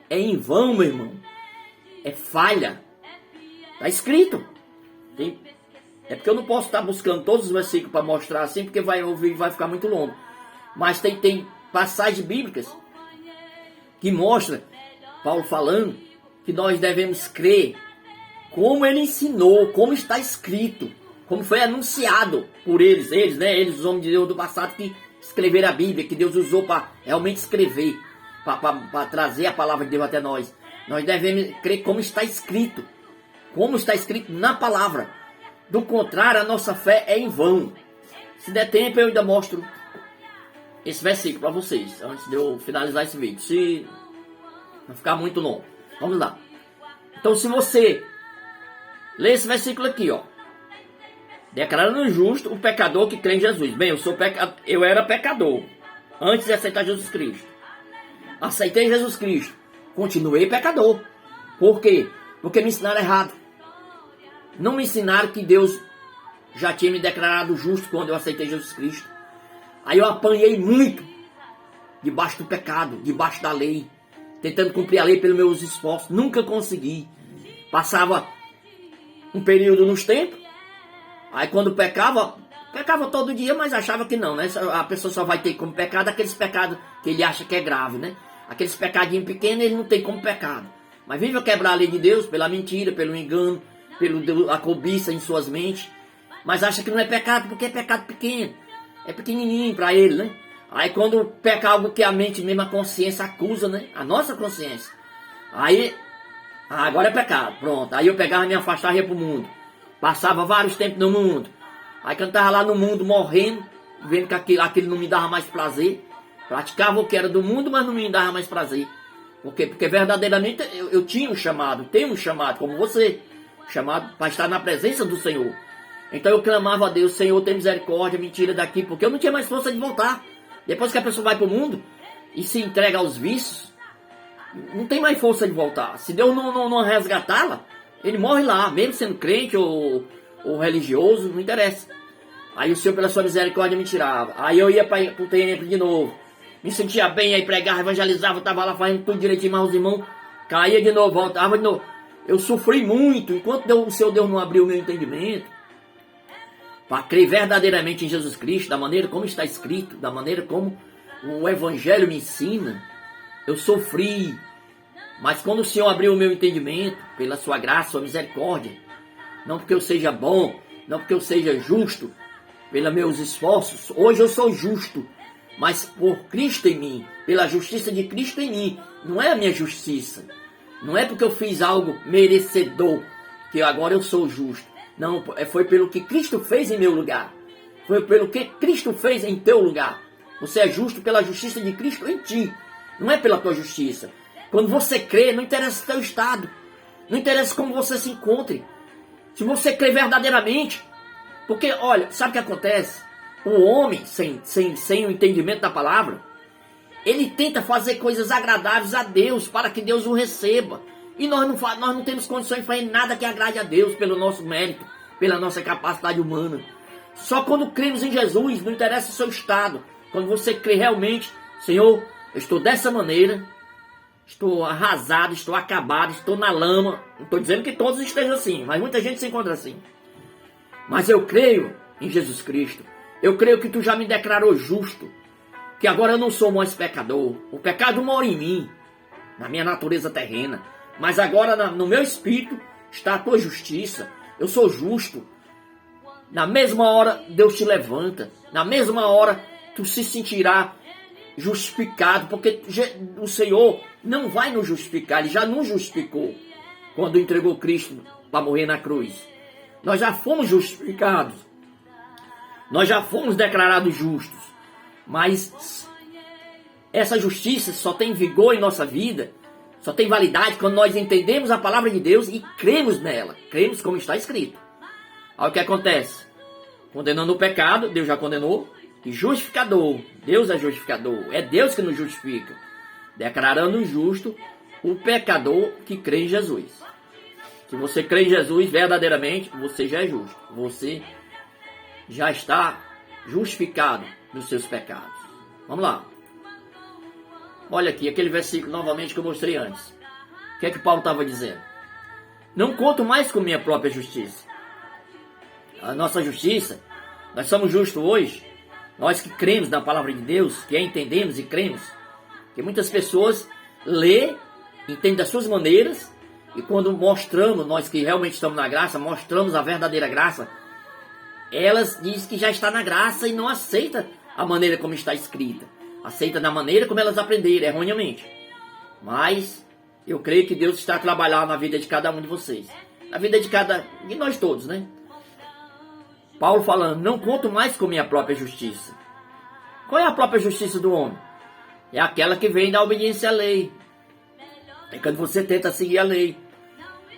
é em vão, meu irmão, é falha. Está escrito. É porque eu não posso estar buscando todos os versículos para mostrar assim, porque vai ficar muito longo. Mas tem passagens bíblicas que mostram Paulo falando que nós devemos crer como ele ensinou, como está escrito, como foi anunciado por eles, né? Eles, os homens de Deus do passado que escreveram a Bíblia, que Deus usou para realmente escrever, para trazer a palavra de Deus até nós. Nós devemos crer como está escrito na palavra. Do contrário, a nossa fé é em vão. Se der tempo, eu ainda mostro esse versículo para vocês, antes de eu finalizar esse vídeo, se não ficar muito longo. Vamos lá. Então, se você ler esse versículo aqui, ó, declarando justo o pecador que crê em Jesus. Bem, eu era pecador antes de aceitar Jesus Cristo. Aceitei Jesus Cristo, continuei pecador. Por quê? Porque me ensinaram errado. Não me ensinaram que Deus já tinha me declarado justo quando eu aceitei Jesus Cristo. Aí eu apanhei muito debaixo do pecado, debaixo da lei, tentando cumprir a lei pelos meus esforços. Nunca consegui. Passava um período nos tempos, aí quando pecava todo dia, mas achava que não, né? A pessoa só vai ter como pecado aqueles pecados que ele acha que é grave, né? Aqueles pecadinhos pequenos ele não tem como pecado. Mas vive a quebrar a lei de Deus pela mentira, pelo engano, pela cobiça em suas mentes. Mas acha que não é pecado porque é pecado pequeno. É pequenininho para ele, né? Aí quando peca algo que a mente mesmo, a consciência acusa, né? A nossa consciência. Aí, agora é pecado, pronto. Aí eu pegava, me afastava e ia pro mundo. Passava vários tempos no mundo. Aí quando eu estava lá no mundo morrendo, vendo que aquilo não me dava mais prazer, praticava o que era do mundo, mas não me dava mais prazer. Por quê? Porque verdadeiramente eu tinha um chamado, tenho um chamado, como você, chamado para estar na presença do Senhor. Então eu clamava a Deus: Senhor, tem misericórdia, me tira daqui, porque eu não tinha mais força de voltar. Depois que a pessoa vai para o mundo e se entrega aos vícios, não tem mais força de voltar. Se Deus não resgatá-la, ele morre lá, mesmo sendo crente ou religioso, não interessa. Aí o Senhor, pela sua misericórdia, me tirava. Aí eu ia para o templo de novo, me sentia bem, aí pregava, evangelizava, estava lá fazendo tudo direitinho, mas os irmãos caía de novo, voltava de novo. Eu sofri muito, enquanto o Senhor Deus não abriu o meu entendimento para crer verdadeiramente em Jesus Cristo, da maneira como está escrito, da maneira como o Evangelho me ensina. Eu sofri, mas quando o Senhor abriu o meu entendimento, pela sua graça, sua misericórdia, não porque eu seja bom, não porque eu seja justo, pelos meus esforços, hoje eu sou justo, mas por Cristo em mim, pela justiça de Cristo em mim, não é a minha justiça, não é porque eu fiz algo merecedor, que agora eu sou justo. Não, foi pelo que Cristo fez em meu lugar. Foi pelo que Cristo fez em teu lugar. Você é justo pela justiça de Cristo em ti. Não é pela tua justiça. Quando você crê, não interessa o teu estado. Não interessa como você se encontre. Se você crê verdadeiramente. Porque, olha, sabe o que acontece? O homem, sem o entendimento da palavra, ele tenta fazer coisas agradáveis a Deus para que Deus o receba. E nós não temos condições de fazer nada que agrade a Deus pelo nosso mérito, pela nossa capacidade humana. Só quando cremos em Jesus, não interessa o seu estado. Quando você crê realmente: Senhor, eu estou dessa maneira, estou arrasado, estou acabado, estou na lama. Não estou dizendo que todos estejam assim, mas muita gente se encontra assim. Mas eu creio em Jesus Cristo. Eu creio que tu já me declarou justo, que agora eu não sou mais pecador. O pecado mora em mim, na minha natureza terrena. Mas agora no meu espírito está a tua justiça. Eu sou justo. Na mesma hora Deus te levanta. Na mesma hora tu se sentirá justificado. Porque o Senhor não vai nos justificar. Ele já nos justificou quando entregou Cristo para morrer na cruz. Nós já fomos justificados. Nós já fomos declarados justos. Mas essa justiça só tem vigor em nossa vida Só tem validade quando nós entendemos a palavra de Deus e cremos nela. Cremos como está escrito. Aí o que acontece? Condenando o pecado, Deus já condenou. E justificador, Deus é justificador. É Deus que nos justifica. Declarando justo o pecador que crê em Jesus. Se você crê em Jesus verdadeiramente, você já é justo. Você já está justificado dos seus pecados. Vamos lá. Olha aqui, aquele versículo novamente que eu mostrei antes. O que é que Paulo estava dizendo? Não conto mais com minha própria justiça. A nossa justiça, nós somos justos hoje. Nós que cremos na palavra de Deus, que a entendemos e cremos. Que muitas pessoas lê, entendem das suas maneiras. E quando mostramos, nós que realmente estamos na graça, mostramos a verdadeira graça, elas dizem que já está na graça e não aceita a maneira como está escrita. Aceita da maneira como elas aprenderam, erroneamente. Mas eu creio que Deus está trabalhando na vida de cada um de vocês. Na vida de nós todos, né? Paulo falando, não conto mais com minha própria justiça. Qual é a própria justiça do homem? É aquela que vem da obediência à lei. É quando você tenta seguir a lei.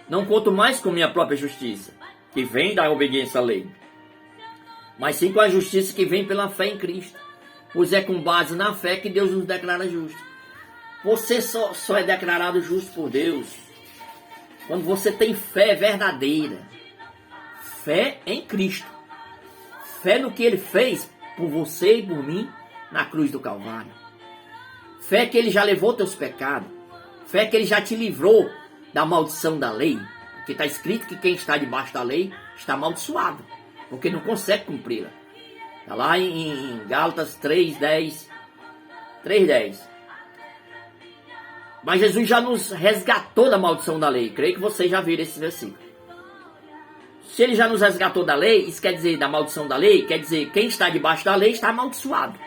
Não conto mais com minha própria justiça, que vem da obediência à lei. Mas sim com a justiça que vem pela fé em Cristo. Pois é com base na fé que Deus nos declara justo. Você só é declarado justo por Deus quando você tem fé verdadeira. Fé em Cristo. Fé no que Ele fez por você e por mim na cruz do Calvário. Fé que Ele já levou teus pecados. Fé que Ele já te livrou da maldição da lei. Porque está escrito que quem está debaixo da lei está amaldiçoado. Porque não consegue cumpri-la. Está lá em Gálatas 3:10. 3:10. Mas Jesus já nos resgatou da maldição da lei. Creio que vocês já viram esse versículo. Se Ele já nos resgatou da lei, isso quer dizer da maldição da lei, quer dizer quem está debaixo da lei está amaldiçoado.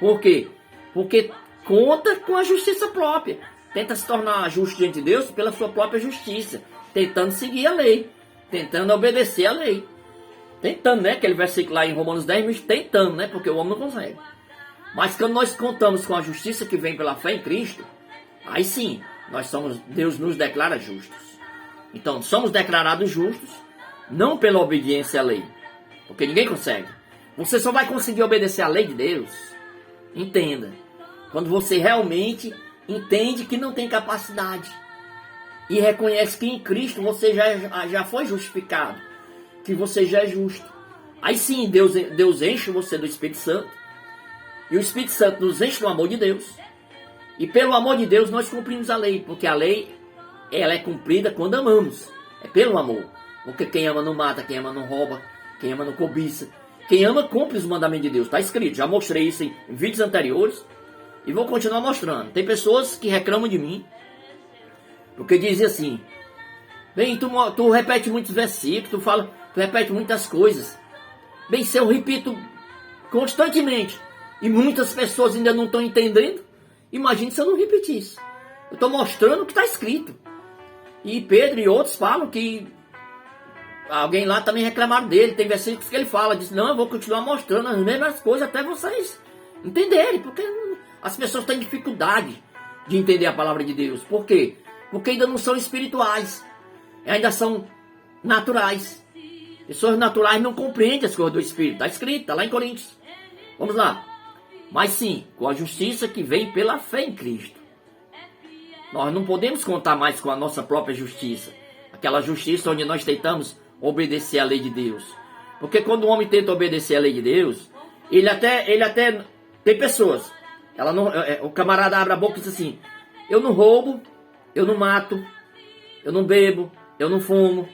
Por quê? Porque conta com a justiça própria. Tenta se tornar justo diante de Deus pela sua própria justiça. Tentando seguir a lei. Tentando obedecer a lei. Tentando, né? Aquele versículo lá em Romanos 10, tentando, né? Porque o homem não consegue. Mas quando nós contamos com a justiça que vem pela fé em Cristo, aí sim, Deus nos declara justos. Então, somos declarados justos, não pela obediência à lei. Porque ninguém consegue. Você só vai conseguir obedecer à lei de Deus. Entenda. Quando você realmente entende que não tem capacidade. E reconhece que em Cristo você já foi justificado. Que você já é justo. Aí sim, Deus enche você do Espírito Santo. E o Espírito Santo nos enche do amor de Deus. E pelo amor de Deus nós cumprimos a lei. Porque a lei, ela é cumprida quando amamos. É pelo amor. Porque quem ama não mata, quem ama não rouba, quem ama não cobiça. Quem ama cumpre os mandamentos de Deus. Está escrito. Já mostrei isso em vídeos anteriores. E vou continuar mostrando. Tem pessoas que reclamam de mim. Porque dizem assim. Bem, tu repete muitos versículos, tu repete muitas coisas. Bem, se eu repito constantemente e muitas pessoas ainda não estão entendendo, imagine se eu não repetisse. Eu estou mostrando o que está escrito. E Pedro e outros falam que alguém lá também reclamaram dele. Tem versículos que ele fala, diz, não, eu vou continuar mostrando as mesmas coisas até vocês entenderem. Porque as pessoas têm dificuldade de entender a palavra de Deus. Por quê? Porque ainda não são espirituais. Ainda são naturais. Pessoas naturais não compreendem as coisas do Espírito. Está escrito, está lá em Coríntios. Vamos lá. Mas sim, com a justiça que vem pela fé em Cristo. Nós não podemos contar mais com a nossa própria justiça. Aquela justiça onde nós tentamos obedecer à lei de Deus. Porque quando o homem tenta obedecer à lei de Deus, ele até tem pessoas. O camarada abre a boca e diz assim, eu não roubo, eu não mato, eu não bebo, eu não fumo.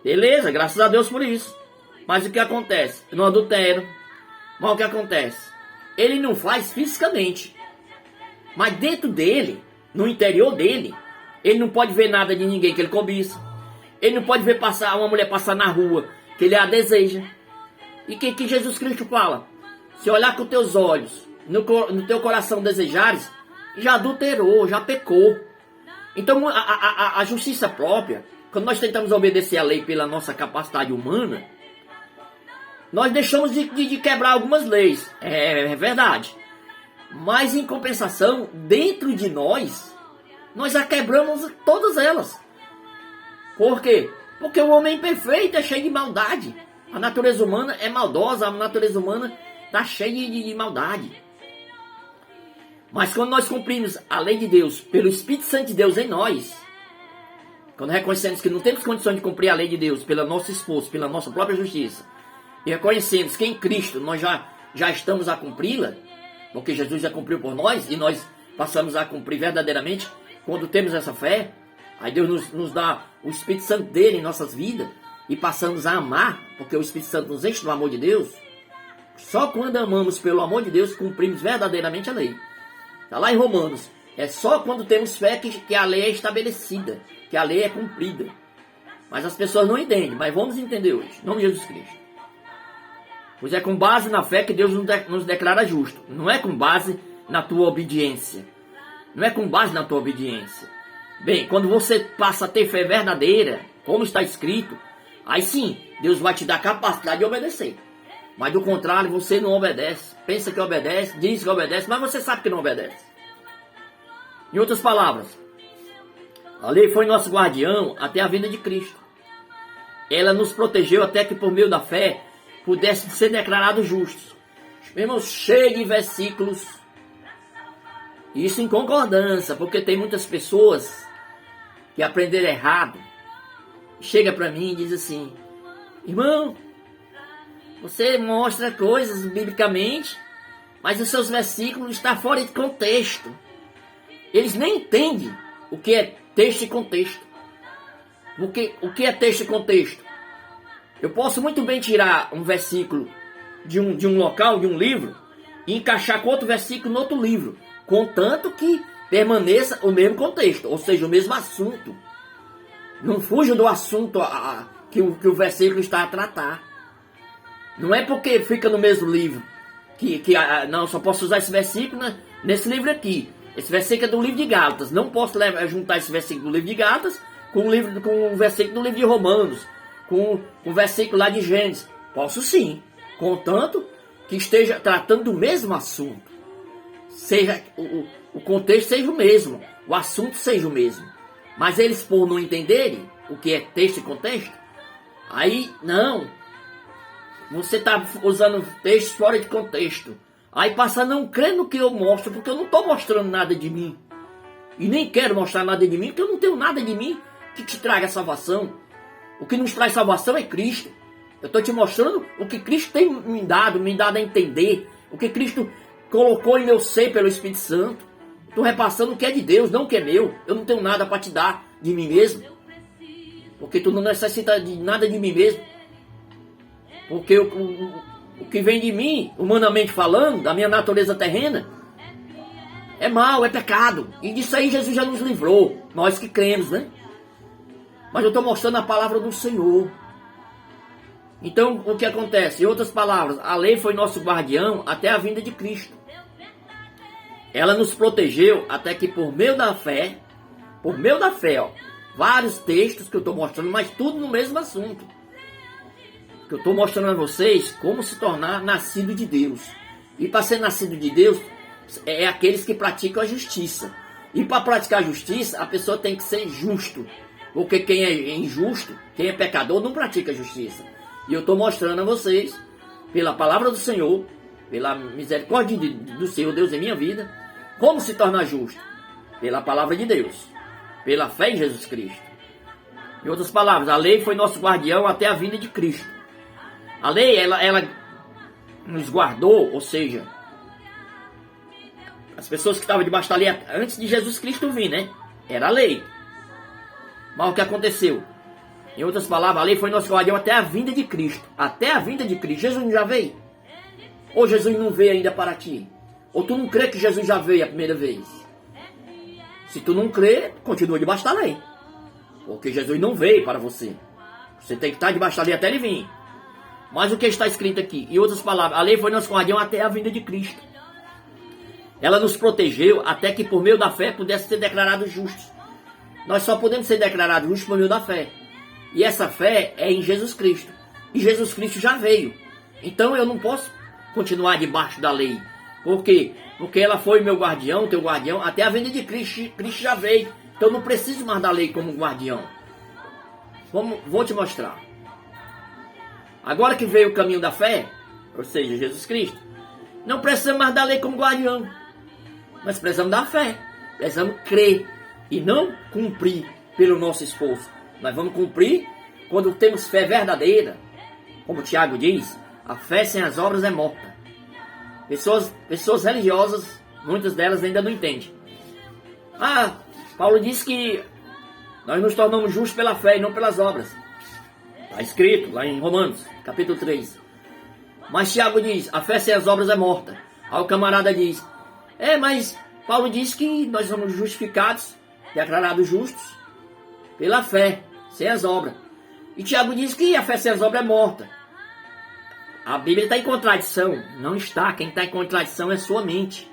Beleza, graças a Deus por isso. Mas o que acontece? Eu não adultero. Mas o que acontece? Ele não faz fisicamente. Mas dentro dele, no interior dele, ele não pode ver nada de ninguém que ele cobiça. Ele não pode ver uma mulher passar na rua que ele a deseja. E que Jesus Cristo fala? Se olhar com teus olhos, no teu coração desejares, já adulterou, já pecou. Então a justiça própria, quando nós tentamos obedecer a lei pela nossa capacidade humana, nós deixamos de quebrar algumas leis. É verdade. Mas em compensação, dentro de nós, nós a quebramos todas elas. Por quê? Porque o homem perfeito é cheio de maldade. A natureza humana é maldosa, a natureza humana está cheia de maldade. Mas quando nós cumprimos a lei de Deus, pelo Espírito Santo de Deus em nós, quando reconhecemos que não temos condições de cumprir a lei de Deus pelo nosso esforço, pela nossa própria justiça, e reconhecemos que em Cristo nós já estamos a cumpri-la, porque Jesus já cumpriu por nós, e nós passamos a cumprir verdadeiramente, quando temos essa fé, aí Deus nos dá o Espírito Santo dele em nossas vidas, e passamos a amar, porque o Espírito Santo nos enche do amor de Deus. Só quando amamos pelo amor de Deus, cumprimos verdadeiramente a lei. Está lá em Romanos. É só quando temos fé que a lei é estabelecida, que a lei é cumprida. Mas as pessoas não entendem, mas vamos entender hoje, em nome de Jesus Cristo. Pois é com base na fé que Deus nos declara justo. Não é com base na tua obediência. Não é com base na tua obediência. Bem, quando você passa a ter fé verdadeira, como está escrito, aí sim, Deus vai te dar capacidade de obedecer. Mas do contrário, você não obedece. Pensa que obedece, diz que obedece, mas você sabe que não obedece. Em outras palavras, a lei foi nosso guardião até a vinda de Cristo. Ela nos protegeu até que por meio da fé pudesse ser declarados justos. Irmãos, cheio de versículos. Isso em concordância, porque tem muitas pessoas que aprenderam errado. Chega para mim e diz assim: irmão, você mostra coisas biblicamente, mas os seus versículos estão fora de contexto. Eles nem entendem o que é texto e contexto. O que é texto e contexto? Eu posso muito bem tirar um versículo de um local, de um livro, e encaixar com outro versículo no outro livro, contanto que permaneça o mesmo contexto, ou seja, o mesmo assunto. Não fuja do assunto que o versículo está a tratar. Não é porque fica no mesmo livro não, só posso usar esse versículo nesse livro aqui. Esse versículo é do livro de Gálatas. Não posso juntar esse versículo do livro de Gálatas com o versículo do livro de Romanos, com o versículo lá de Gênesis. Posso sim, contanto que esteja tratando do mesmo assunto. Seja o contexto seja o mesmo, o assunto seja o mesmo. Mas eles, por não entenderem o que é texto e contexto, aí não. Você está usando textos fora de contexto. Aí passa a não crer no que eu mostro, porque eu não estou mostrando nada de mim. E nem quero mostrar nada de mim, porque eu não tenho nada de mim que te traga salvação. O que nos traz salvação é Cristo. Eu estou te mostrando o que Cristo tem me dado a entender. O que Cristo colocou em meu ser pelo Espírito Santo. Estou repassando o que é de Deus, não o que é meu. Eu não tenho nada para te dar de mim mesmo. Porque tu não necessita de nada de mim mesmo. Porque o que vem de mim, humanamente falando, da minha natureza terrena, é mal, é pecado. E disso aí Jesus já nos livrou. Nós que cremos, né? Mas eu estou mostrando a palavra do Senhor. Então, o que acontece? Em outras palavras, a lei foi nosso guardião até a vinda de Cristo. Ela nos protegeu até que por meio da fé, ó, vários textos que eu estou mostrando, mas tudo no mesmo assunto. Que eu estou mostrando a vocês como se tornar nascido de Deus. E para ser nascido de Deus, é aqueles que praticam a justiça. E para praticar a justiça, a pessoa tem que ser justo. Porque quem é injusto, quem é pecador, não pratica a justiça. E eu estou mostrando a vocês, pela palavra do Senhor, pela misericórdia do Senhor Deus em minha vida, como se tornar justo. Pela palavra de Deus. Pela fé em Jesus Cristo. Em outras palavras, a lei foi nosso guardião até a vinda de Cristo. A lei, ela nos guardou, ou seja, as pessoas que estavam debaixo da lei antes de Jesus Cristo vir, né? Era a lei. Mas o que aconteceu? Em outras palavras, a lei foi nosso guardião até a vinda de Cristo. Até a vinda de Cristo. Jesus não já veio? Ou Jesus não veio ainda para ti? Ou tu não crê que Jesus já veio a primeira vez? Se tu não crê, continua debaixo da lei. Porque Jesus não veio para você. Você tem que estar debaixo da lei até ele vir. Mas o que está escrito aqui? Em outras palavras, a lei foi nosso guardião até a vinda de Cristo. Ela nos protegeu até que por meio da fé pudesse ser declarados justos. Nós só podemos ser declarados justos por meio da fé. E essa fé é em Jesus Cristo. E Jesus Cristo já veio. Então eu não posso continuar debaixo da lei. Por quê? Porque ela foi meu guardião, teu guardião, até a vinda de Cristo. Cristo já veio. Então eu não preciso mais da lei como guardião. Vou te mostrar. Agora que veio o caminho da fé, ou seja, Jesus Cristo, não precisamos mais da lei como guardião. Nós precisamos da fé. Precisamos crer e não cumprir pelo nosso esforço. Nós vamos cumprir quando temos fé verdadeira. Como o Tiago diz, a fé sem as obras é morta. Pessoas religiosas, muitas delas ainda não entendem. Paulo disse que nós nos tornamos justos pela fé e não pelas obras. Está escrito lá em Romanos, capítulo 3. Mas Tiago diz, a fé sem as obras é morta. Aí o camarada diz, mas Paulo diz que nós somos justificados, declarados justos, pela fé, sem as obras. E Tiago diz que a fé sem as obras é morta. A Bíblia está em contradição. Não está. Quem está em contradição é sua mente.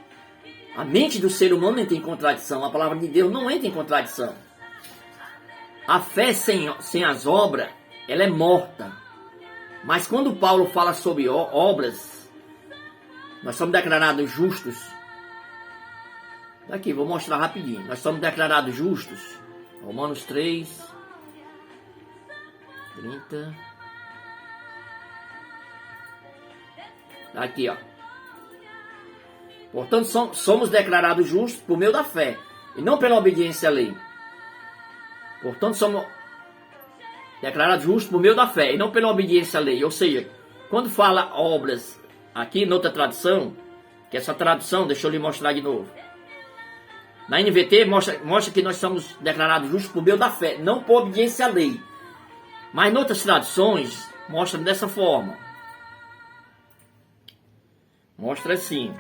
A mente do ser humano entra em contradição. A palavra de Deus não entra em contradição. A fé sem as obras, ela é morta. Mas quando Paulo fala sobre obras, nós somos declarados justos. Aqui, vou mostrar rapidinho. Nós somos declarados justos. Romanos 3, 30. Aqui, ó. Portanto, somos declarados justos por meio da fé, e não pela obediência à lei. Portanto, somos declarados justos por meio da fé, e não pela obediência à lei. Ou seja, quando fala obras, aqui noutra tradução, que essa tradução, deixa eu lhe mostrar de novo. Na NVT mostra que nós somos declarados justos por meio da fé, não por obediência à lei. Mas em outras traduções, mostra dessa forma. Mostra assim.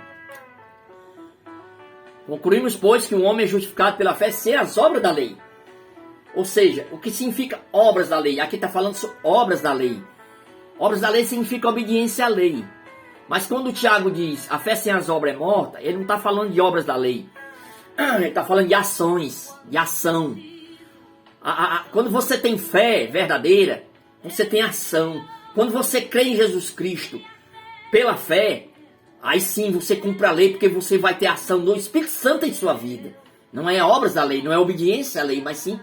Concluímos, pois, que um homem é justificado pela fé sem as obras da lei. Ou seja, o que significa obras da lei? Aqui está falando sobre obras da lei. Obras da lei significa obediência à lei. Mas quando o Tiago diz a fé sem as obras é morta, ele não está falando de obras da lei. Ele está falando de ações, de ação. Quando você tem fé verdadeira, você tem ação. Quando você crê em Jesus Cristo pela fé, aí sim você cumpre a lei, porque você vai ter a ação do Espírito Santo em sua vida. Não é obras da lei, não é obediência à lei, mas sim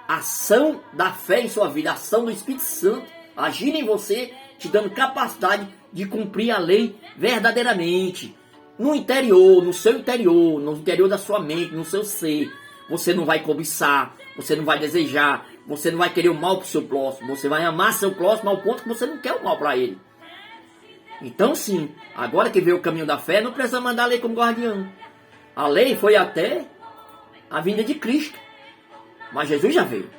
ação da fé em sua vida, ação do Espírito Santo agir em você, te dando capacidade de cumprir a lei verdadeiramente. No interior, no seu interior, no interior da sua mente, no seu ser. Você não vai cobiçar, você não vai desejar, você não vai querer o mal para o seu próximo, você vai amar seu próximo ao ponto que você não quer o mal para ele. Então sim, agora que veio o caminho da fé, não precisa mandar a lei como guardião. A lei foi até a vinda de Cristo, mas Jesus já veio.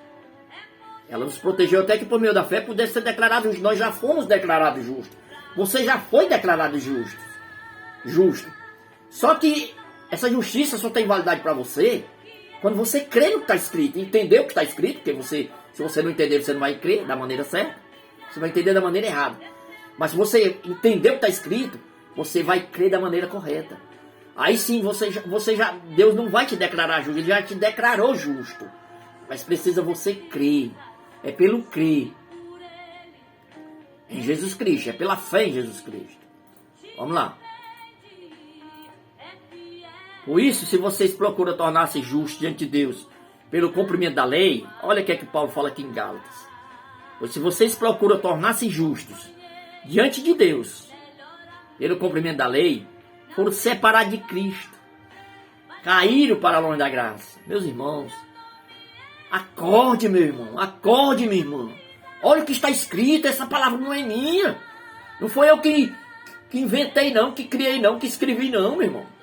Ela nos protegeu até que por meio da fé pudesse ser declarado justo. Nós já fomos declarados justos. Você já foi declarado justo. Só que essa justiça só tem validade para você quando você crê no que está escrito, entender o que está escrito, porque se você não entender, você não vai crer da maneira certa, você vai entender da maneira errada. Mas se você entender o que está escrito, você vai crer da maneira correta. Aí sim, Deus não vai te declarar justo, Ele já te declarou justo. Mas precisa você crer. É pelo crer em Jesus Cristo, é pela fé em Jesus Cristo. Vamos lá. Por isso, se vocês procuram tornar-se justos diante de Deus pelo cumprimento da lei, olha o que é que Paulo fala aqui em Gálatas. Pois se vocês procuram tornar-se justos diante de Deus pelo cumprimento da lei, foram separados de Cristo, caíram para longe da graça. Meus irmãos, acorde, meu irmão, acorde, minha irmã. Olha o que está escrito, essa palavra não é minha. Não foi eu que inventei não, que criei não, que escrevi não, meu irmão.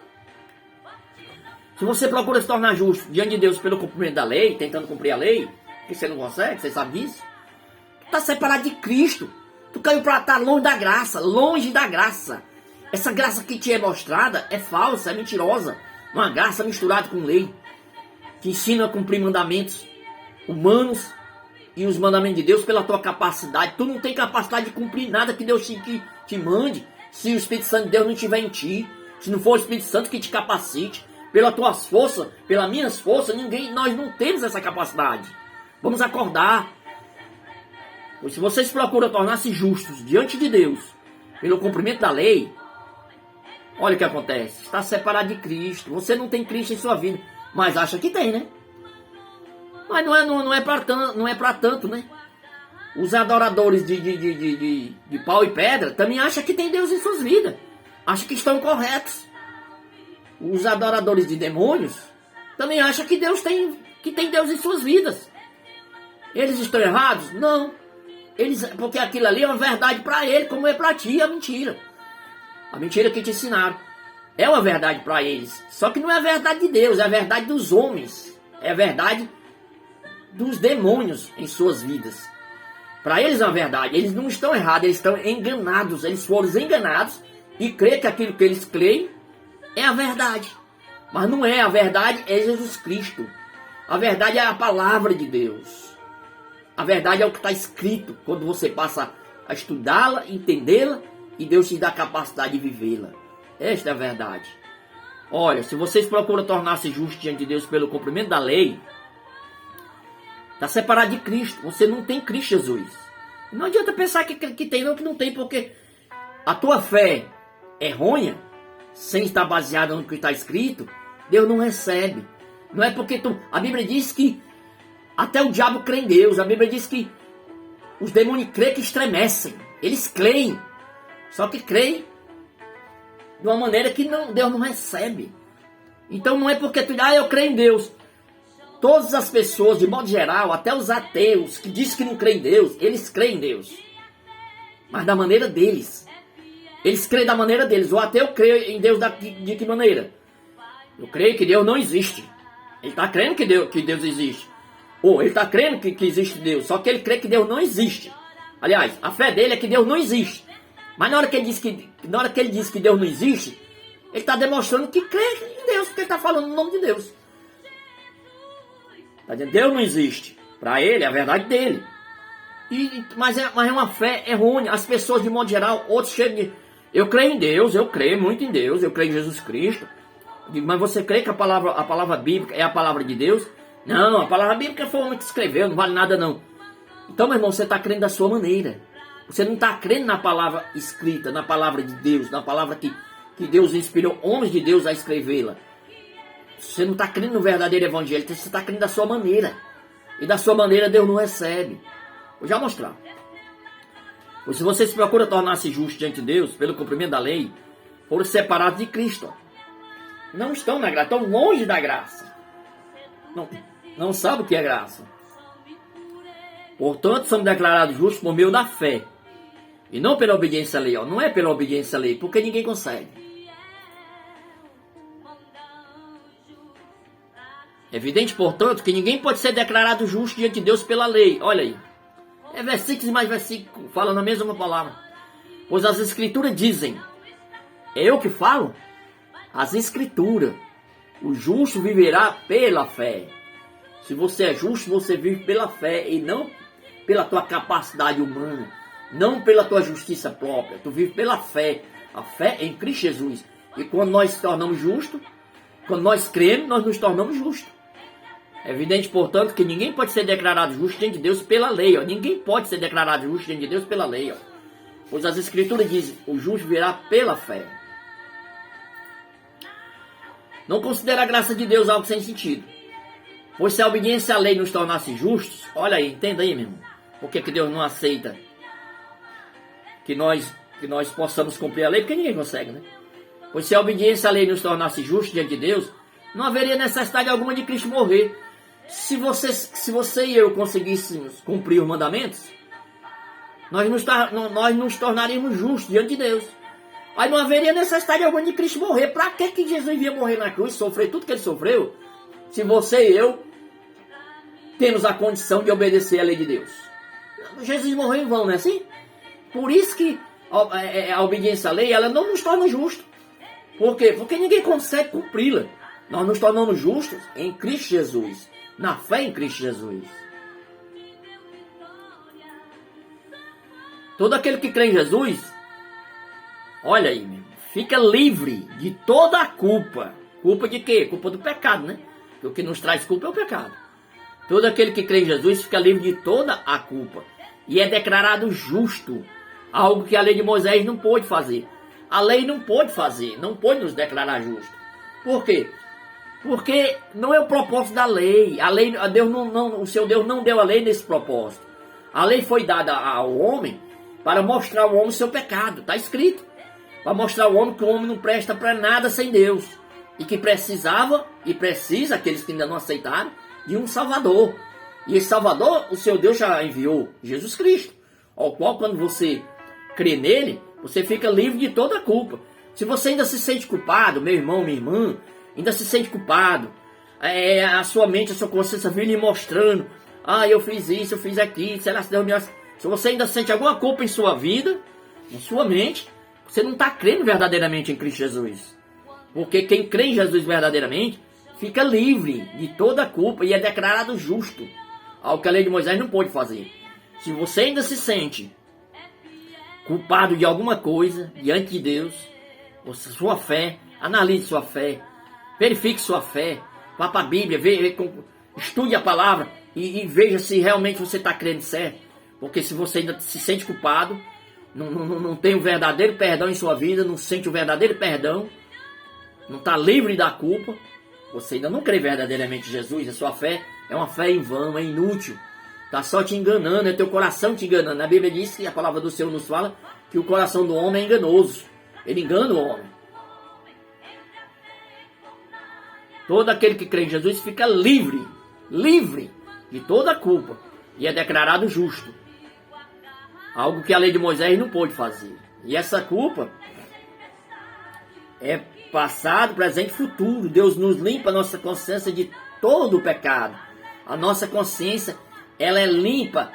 Se você procura se tornar justo diante de Deus pelo cumprimento da lei, tentando cumprir a lei, que você não consegue, você sabe disso, tu está separado de Cristo. Tu caiu para estar longe da graça, longe da graça. Essa graça que te é mostrada é falsa, é mentirosa. Uma graça misturada com lei, que ensina a cumprir mandamentos humanos e os mandamentos de Deus pela tua capacidade. Tu não tem capacidade de cumprir nada que Deus te mande, se o Espírito Santo de Deus não estiver em ti, se não for o Espírito Santo que te capacite. Pelas tuas forças, pelas minhas forças, nós não temos essa capacidade. Vamos acordar. Pois se vocês procuram tornar-se justos diante de Deus pelo cumprimento da lei, olha o que acontece. Está separado de Cristo. Você não tem Cristo em sua vida, mas acha que tem, né? Mas não é para tanto, né? Os adoradores de pau e pedra também acham que tem Deus em suas vidas. Acham que estão corretos. Os adoradores de demônios também acham que tem Deus em suas vidas. Eles estão errados? Não. Porque aquilo ali é uma verdade para ele, como é para ti a mentira. A mentira que te ensinaram. É uma verdade para eles. Só que não é a verdade de Deus, é a verdade dos homens. É a verdade dos demônios em suas vidas. Para eles é uma verdade. Eles não estão errados, eles estão enganados. Eles foram enganados e creem que aquilo que eles creem é a verdade. Mas não é. A verdade é Jesus Cristo. A verdade é a palavra de Deus. A verdade é o que está escrito. Quando você passa a estudá-la, entendê-la, e Deus te dá a capacidade de vivê-la. Esta é a verdade. Olha, se vocês procuram tornar-se justos diante de Deus pelo cumprimento da lei, está separado de Cristo. Você não tem Cristo Jesus. Não adianta pensar que tem, não, que não tem, porque a tua fé errônea, sem estar baseada no que está escrito, Deus não recebe. Não é porque a Bíblia diz que até o diabo crê em Deus. A Bíblia diz que os demônios creem que estremecem. Eles creem. Só que creem de uma maneira que Deus não recebe. Então não é porque eu creio em Deus. Todas as pessoas, de modo geral, até os ateus, que dizem que não creem em Deus, eles creem em Deus. Mas da maneira deles. Eles creem da maneira deles. O ateu crê em Deus de que maneira? Eu creio que Deus não existe. Ele está crendo que Deus existe. Ou ele está crendo que existe Deus. Só que ele crê que Deus não existe. Aliás, a fé dele é que Deus não existe. Mas na hora que ele diz que Deus não existe, ele está demonstrando que crê em Deus, porque ele está falando no nome de Deus. Está dizendo, Deus não existe. Para ele, é a verdade dele. Mas é uma fé errônea. As pessoas, de modo geral, outros chegam de... Eu creio em Deus, eu creio muito em Deus, eu creio em Jesus Cristo. Mas você crê que a palavra bíblica é a palavra de Deus? Não, a palavra bíblica foi o homem que escreveu, não vale nada não. Então, meu irmão, você está crendo da sua maneira. Você não está crendo na palavra escrita, na palavra de Deus, na palavra que Deus inspirou homens de Deus a escrevê-la. Você não está crendo no verdadeiro evangelho, você está crendo da sua maneira. E da sua maneira Deus não recebe. Vou já mostrar. Pois se vocês procuram tornar-se justos diante de Deus, pelo cumprimento da lei, foram separados de Cristo. Não estão na graça, estão longe da graça. Não sabem o que é graça. Portanto, somos declarados justos por meio da fé. E não pela obediência à lei. Não é pela obediência à lei, porque ninguém consegue. É evidente, portanto, que ninguém pode ser declarado justo diante de Deus pela lei. Olha aí. É versículos e mais versículos, falando a mesma palavra. Pois as escrituras dizem. É eu que falo? As escrituras. O justo viverá pela fé. Se você é justo, você vive pela fé e não pela tua capacidade humana, não pela tua justiça própria. Tu vive pela fé. A fé em Cristo Jesus. E quando nós nos tornamos justos, quando nós cremos, nós nos tornamos justos. É evidente, portanto, que ninguém pode ser declarado justo diante de Deus pela lei. Ó. Ninguém pode ser declarado justo diante de Deus pela lei. Ó. Pois as escrituras dizem, o justo virá pela fé. Não considera a graça de Deus algo sem sentido. Pois se a obediência à lei nos tornasse justos, olha aí, entenda aí, meu irmão. Por que Deus não aceita que nós possamos cumprir a lei? Porque ninguém consegue, né? Pois se a obediência à lei nos tornasse justos diante de Deus, não haveria necessidade alguma de Cristo morrer. Se você e eu conseguíssemos cumprir os mandamentos, nós nos tornaríamos justos diante de Deus. Aí não haveria necessidade alguma de Cristo morrer. Para que Jesus ia morrer na cruz, sofrer tudo que ele sofreu, se você e eu temos a condição de obedecer a lei de Deus? Jesus morreu em vão, não é assim? Por isso que a obediência à lei, ela não nos torna justos. Por quê? Porque ninguém consegue cumpri-la. Nós nos tornamos justos em Cristo Jesus, na fé em Cristo Jesus. Todo aquele que crê em Jesus, olha aí, meu, fica livre de toda a culpa. Culpa de quê? Culpa do pecado, né? Porque o que nos traz culpa é o pecado. Todo aquele que crê em Jesus fica livre de toda a culpa. E é declarado justo. Algo que a lei de Moisés não pôde fazer. A lei não pôde fazer, não pôde nos declarar justo. Por quê? Porque não é o propósito da lei. A lei, o seu Deus não deu a lei nesse propósito. A lei foi dada ao homem para mostrar ao homem o seu pecado. Está escrito. Para mostrar ao homem que o homem não presta para nada sem Deus. E que precisava, e precisa, aqueles que ainda não aceitaram, de um Salvador. E esse Salvador, o seu Deus já enviou, Jesus Cristo. Ao qual, quando você crê nele, você fica livre de toda a culpa. Se você ainda se sente culpado, meu irmão, minha irmã, ainda se sente culpado, a sua mente, a sua consciência vive lhe mostrando, eu fiz isso, eu fiz aquilo, será que Deus me... Se você ainda sente alguma culpa em sua vida, em sua mente, você não está crendo verdadeiramente em Cristo Jesus. Porque quem crê em Jesus verdadeiramente, fica livre de toda a culpa e é declarado justo. Algo que a lei de Moisés não pôde fazer. Se você ainda se sente culpado de alguma coisa diante de Deus, sua fé, analise sua fé, verifique sua fé, vá para a Bíblia, estude a palavra e veja se realmente você está crendo certo. Porque se você ainda se sente culpado, não tem o verdadeiro perdão em sua vida, não sente o verdadeiro perdão, não está livre da culpa, você ainda não crê verdadeiramente em Jesus. A sua fé é uma fé em vão, é inútil, está só te enganando, é teu coração te enganando. A Bíblia diz que a palavra do Senhor nos fala que o coração do homem é enganoso, ele engana o homem. Todo aquele que crê em Jesus fica livre de toda a culpa e é declarado justo. Algo que a lei de Moisés não pôde fazer. E essa culpa é passado, presente e futuro. Deus nos limpa a nossa consciência de todo o pecado. A nossa consciência, ela é limpa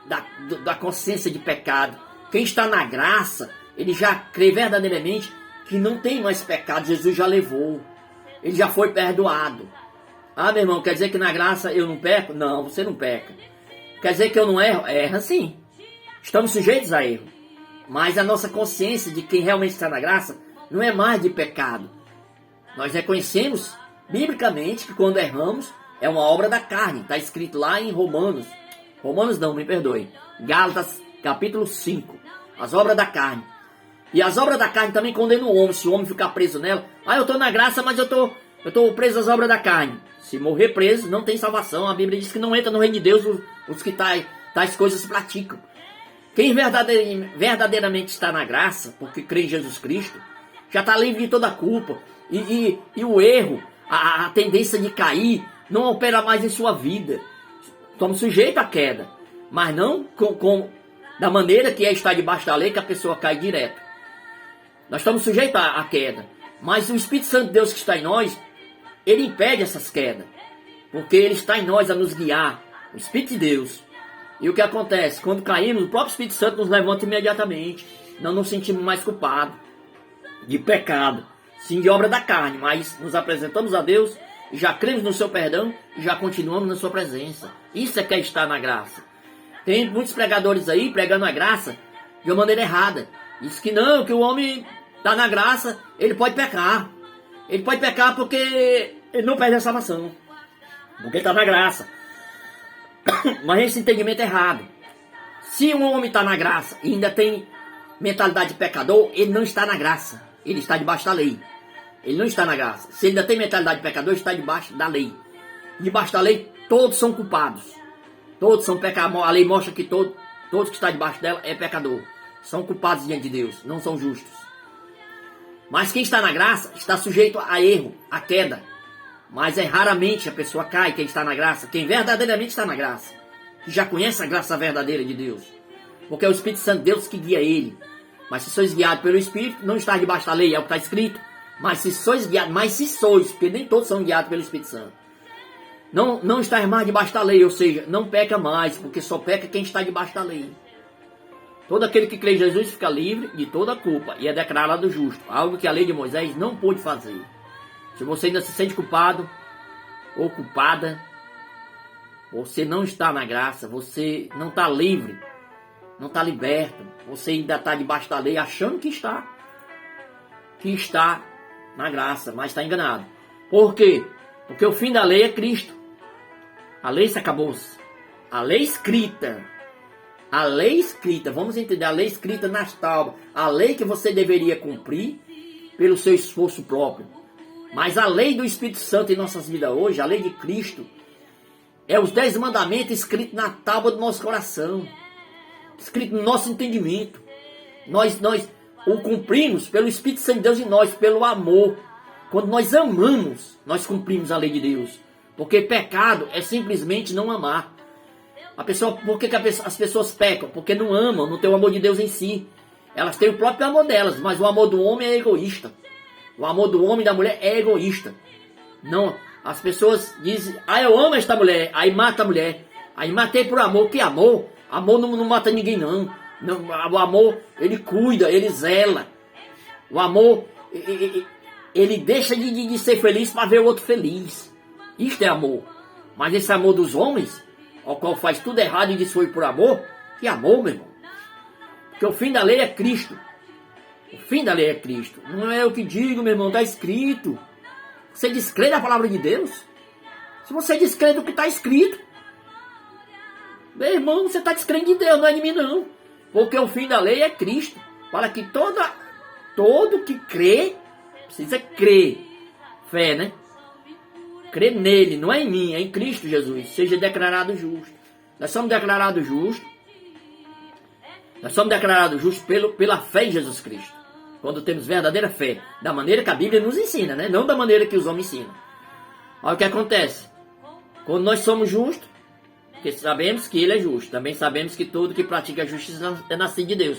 da consciência de pecado. Quem está na graça, ele já crê verdadeiramente que não tem mais pecado. Jesus já levou. Ele já foi perdoado. Meu irmão, quer dizer que na graça eu não peco? Não, você não peca. Quer dizer que eu não erro? Erra sim. Estamos sujeitos a erro. Mas a nossa consciência de quem realmente está na graça não é mais de pecado. Nós reconhecemos biblicamente que quando erramos é uma obra da carne. Está escrito lá em Romanos. Romanos não, me perdoe. Gálatas capítulo 5. As obras da carne. E as obras da carne também condenam o homem. Se o homem ficar preso nela. Eu estou na graça, mas eu estou preso às obras da carne. Se morrer preso, não tem salvação. A Bíblia diz que não entra no reino de Deus os que tais coisas praticam. Quem verdadeiramente está na graça, porque crê em Jesus Cristo, já está livre de toda a culpa. E o erro, a tendência de cair, não opera mais em sua vida. Estamos sujeitos à queda. Mas não da maneira que está debaixo da lei, que a pessoa cai direto. Nós estamos sujeitos à queda. Mas o Espírito Santo de Deus que está em nós, ele impede essas quedas. Porque ele está em nós a nos guiar. O Espírito de Deus. E o que acontece? Quando caímos, o próprio Espírito Santo nos levanta imediatamente. Não nos sentimos mais culpados de pecado. Sim, de obra da carne. Mas nos apresentamos a Deus, e já cremos no seu perdão e já continuamos na sua presença. Isso é que é estar na graça. Tem muitos pregadores aí pregando a graça de uma maneira errada. Diz que não, que o homem está na graça, ele pode pecar. Ele pode pecar porque ele não perde a salvação. Porque ele está na graça. Mas esse entendimento é errado. Se um homem está na graça e ainda tem mentalidade de pecador, ele não está na graça. Ele está debaixo da lei. Ele não está na graça. Se ele ainda tem mentalidade de pecador, ele está debaixo da lei. Debaixo da lei, todos são culpados. Todos são pecadores. A lei mostra que todos que estão debaixo dela é pecador. São culpados diante de Deus, não são justos. Mas quem está na graça está sujeito a erro, a queda. Mas raramente a pessoa cai, quem está na graça. Quem verdadeiramente está na graça, que já conhece a graça verdadeira de Deus. Porque é o Espírito Santo de Deus que guia ele. Mas se sois guiados pelo Espírito, não está debaixo da lei, é o que está escrito. Mas se sois guiados, porque nem todos são guiados pelo Espírito Santo. Não está mais debaixo da lei, ou seja, não peca mais, porque só peca quem está debaixo da lei. Todo aquele que crê em Jesus fica livre de toda a culpa e é declarado justo. Algo que a lei de Moisés não pôde fazer. Se você ainda se sente culpado ou culpada, você não está na graça, você não está livre, não está liberto. Você ainda está debaixo da lei achando que está na graça, mas está enganado. Por quê? Porque o fim da lei é Cristo. A lei se acabou-se. A lei escrita, vamos entender, a lei escrita nas tábuas, a lei que você deveria cumprir pelo seu esforço próprio. Mas a lei do Espírito Santo em nossas vidas hoje, a lei de Cristo, é os 10 mandamentos escritos na tábua do nosso coração, escrito no nosso entendimento. Nós o cumprimos pelo Espírito Santo de Deus em nós, pelo amor. Quando nós amamos, nós cumprimos a lei de Deus. Porque pecado é simplesmente não amar. Por que as pessoas pecam? Porque não amam, não tem o amor de Deus em si. Elas têm o próprio amor delas, mas o amor do homem é egoísta. O amor do homem e da mulher é egoísta. Não, as pessoas dizem, eu amo esta mulher, aí mata a mulher. Aí matei por amor. Que amor? Amor não mata ninguém não. O amor, ele cuida, ele zela. O amor, ele deixa de ser feliz para ver o outro feliz. Isto é amor. Mas esse amor dos homens, ao qual faz tudo errado e diz foi por amor, que amor, meu irmão? Porque o fim da lei é Cristo. O fim da lei é Cristo. Não é eu que digo, meu irmão, está escrito. Você descrê da palavra de Deus? Se você descrê do que está escrito, meu irmão, você está descrendo de Deus, não é de mim não. Porque o fim da lei é Cristo. Para que todo que crê, precisa crer. Fé, né? Crer nele, não é em mim, é em Cristo Jesus. Seja declarado justo. Nós somos declarados justos. Nós somos declarados justos pela fé em Jesus Cristo. Quando temos verdadeira fé. Da maneira que a Bíblia nos ensina, né? Não da maneira que os homens ensinam. Olha o que acontece. Quando nós somos justos, porque sabemos que Ele é justo. Também sabemos que todo que pratica a justiça é nascido de Deus.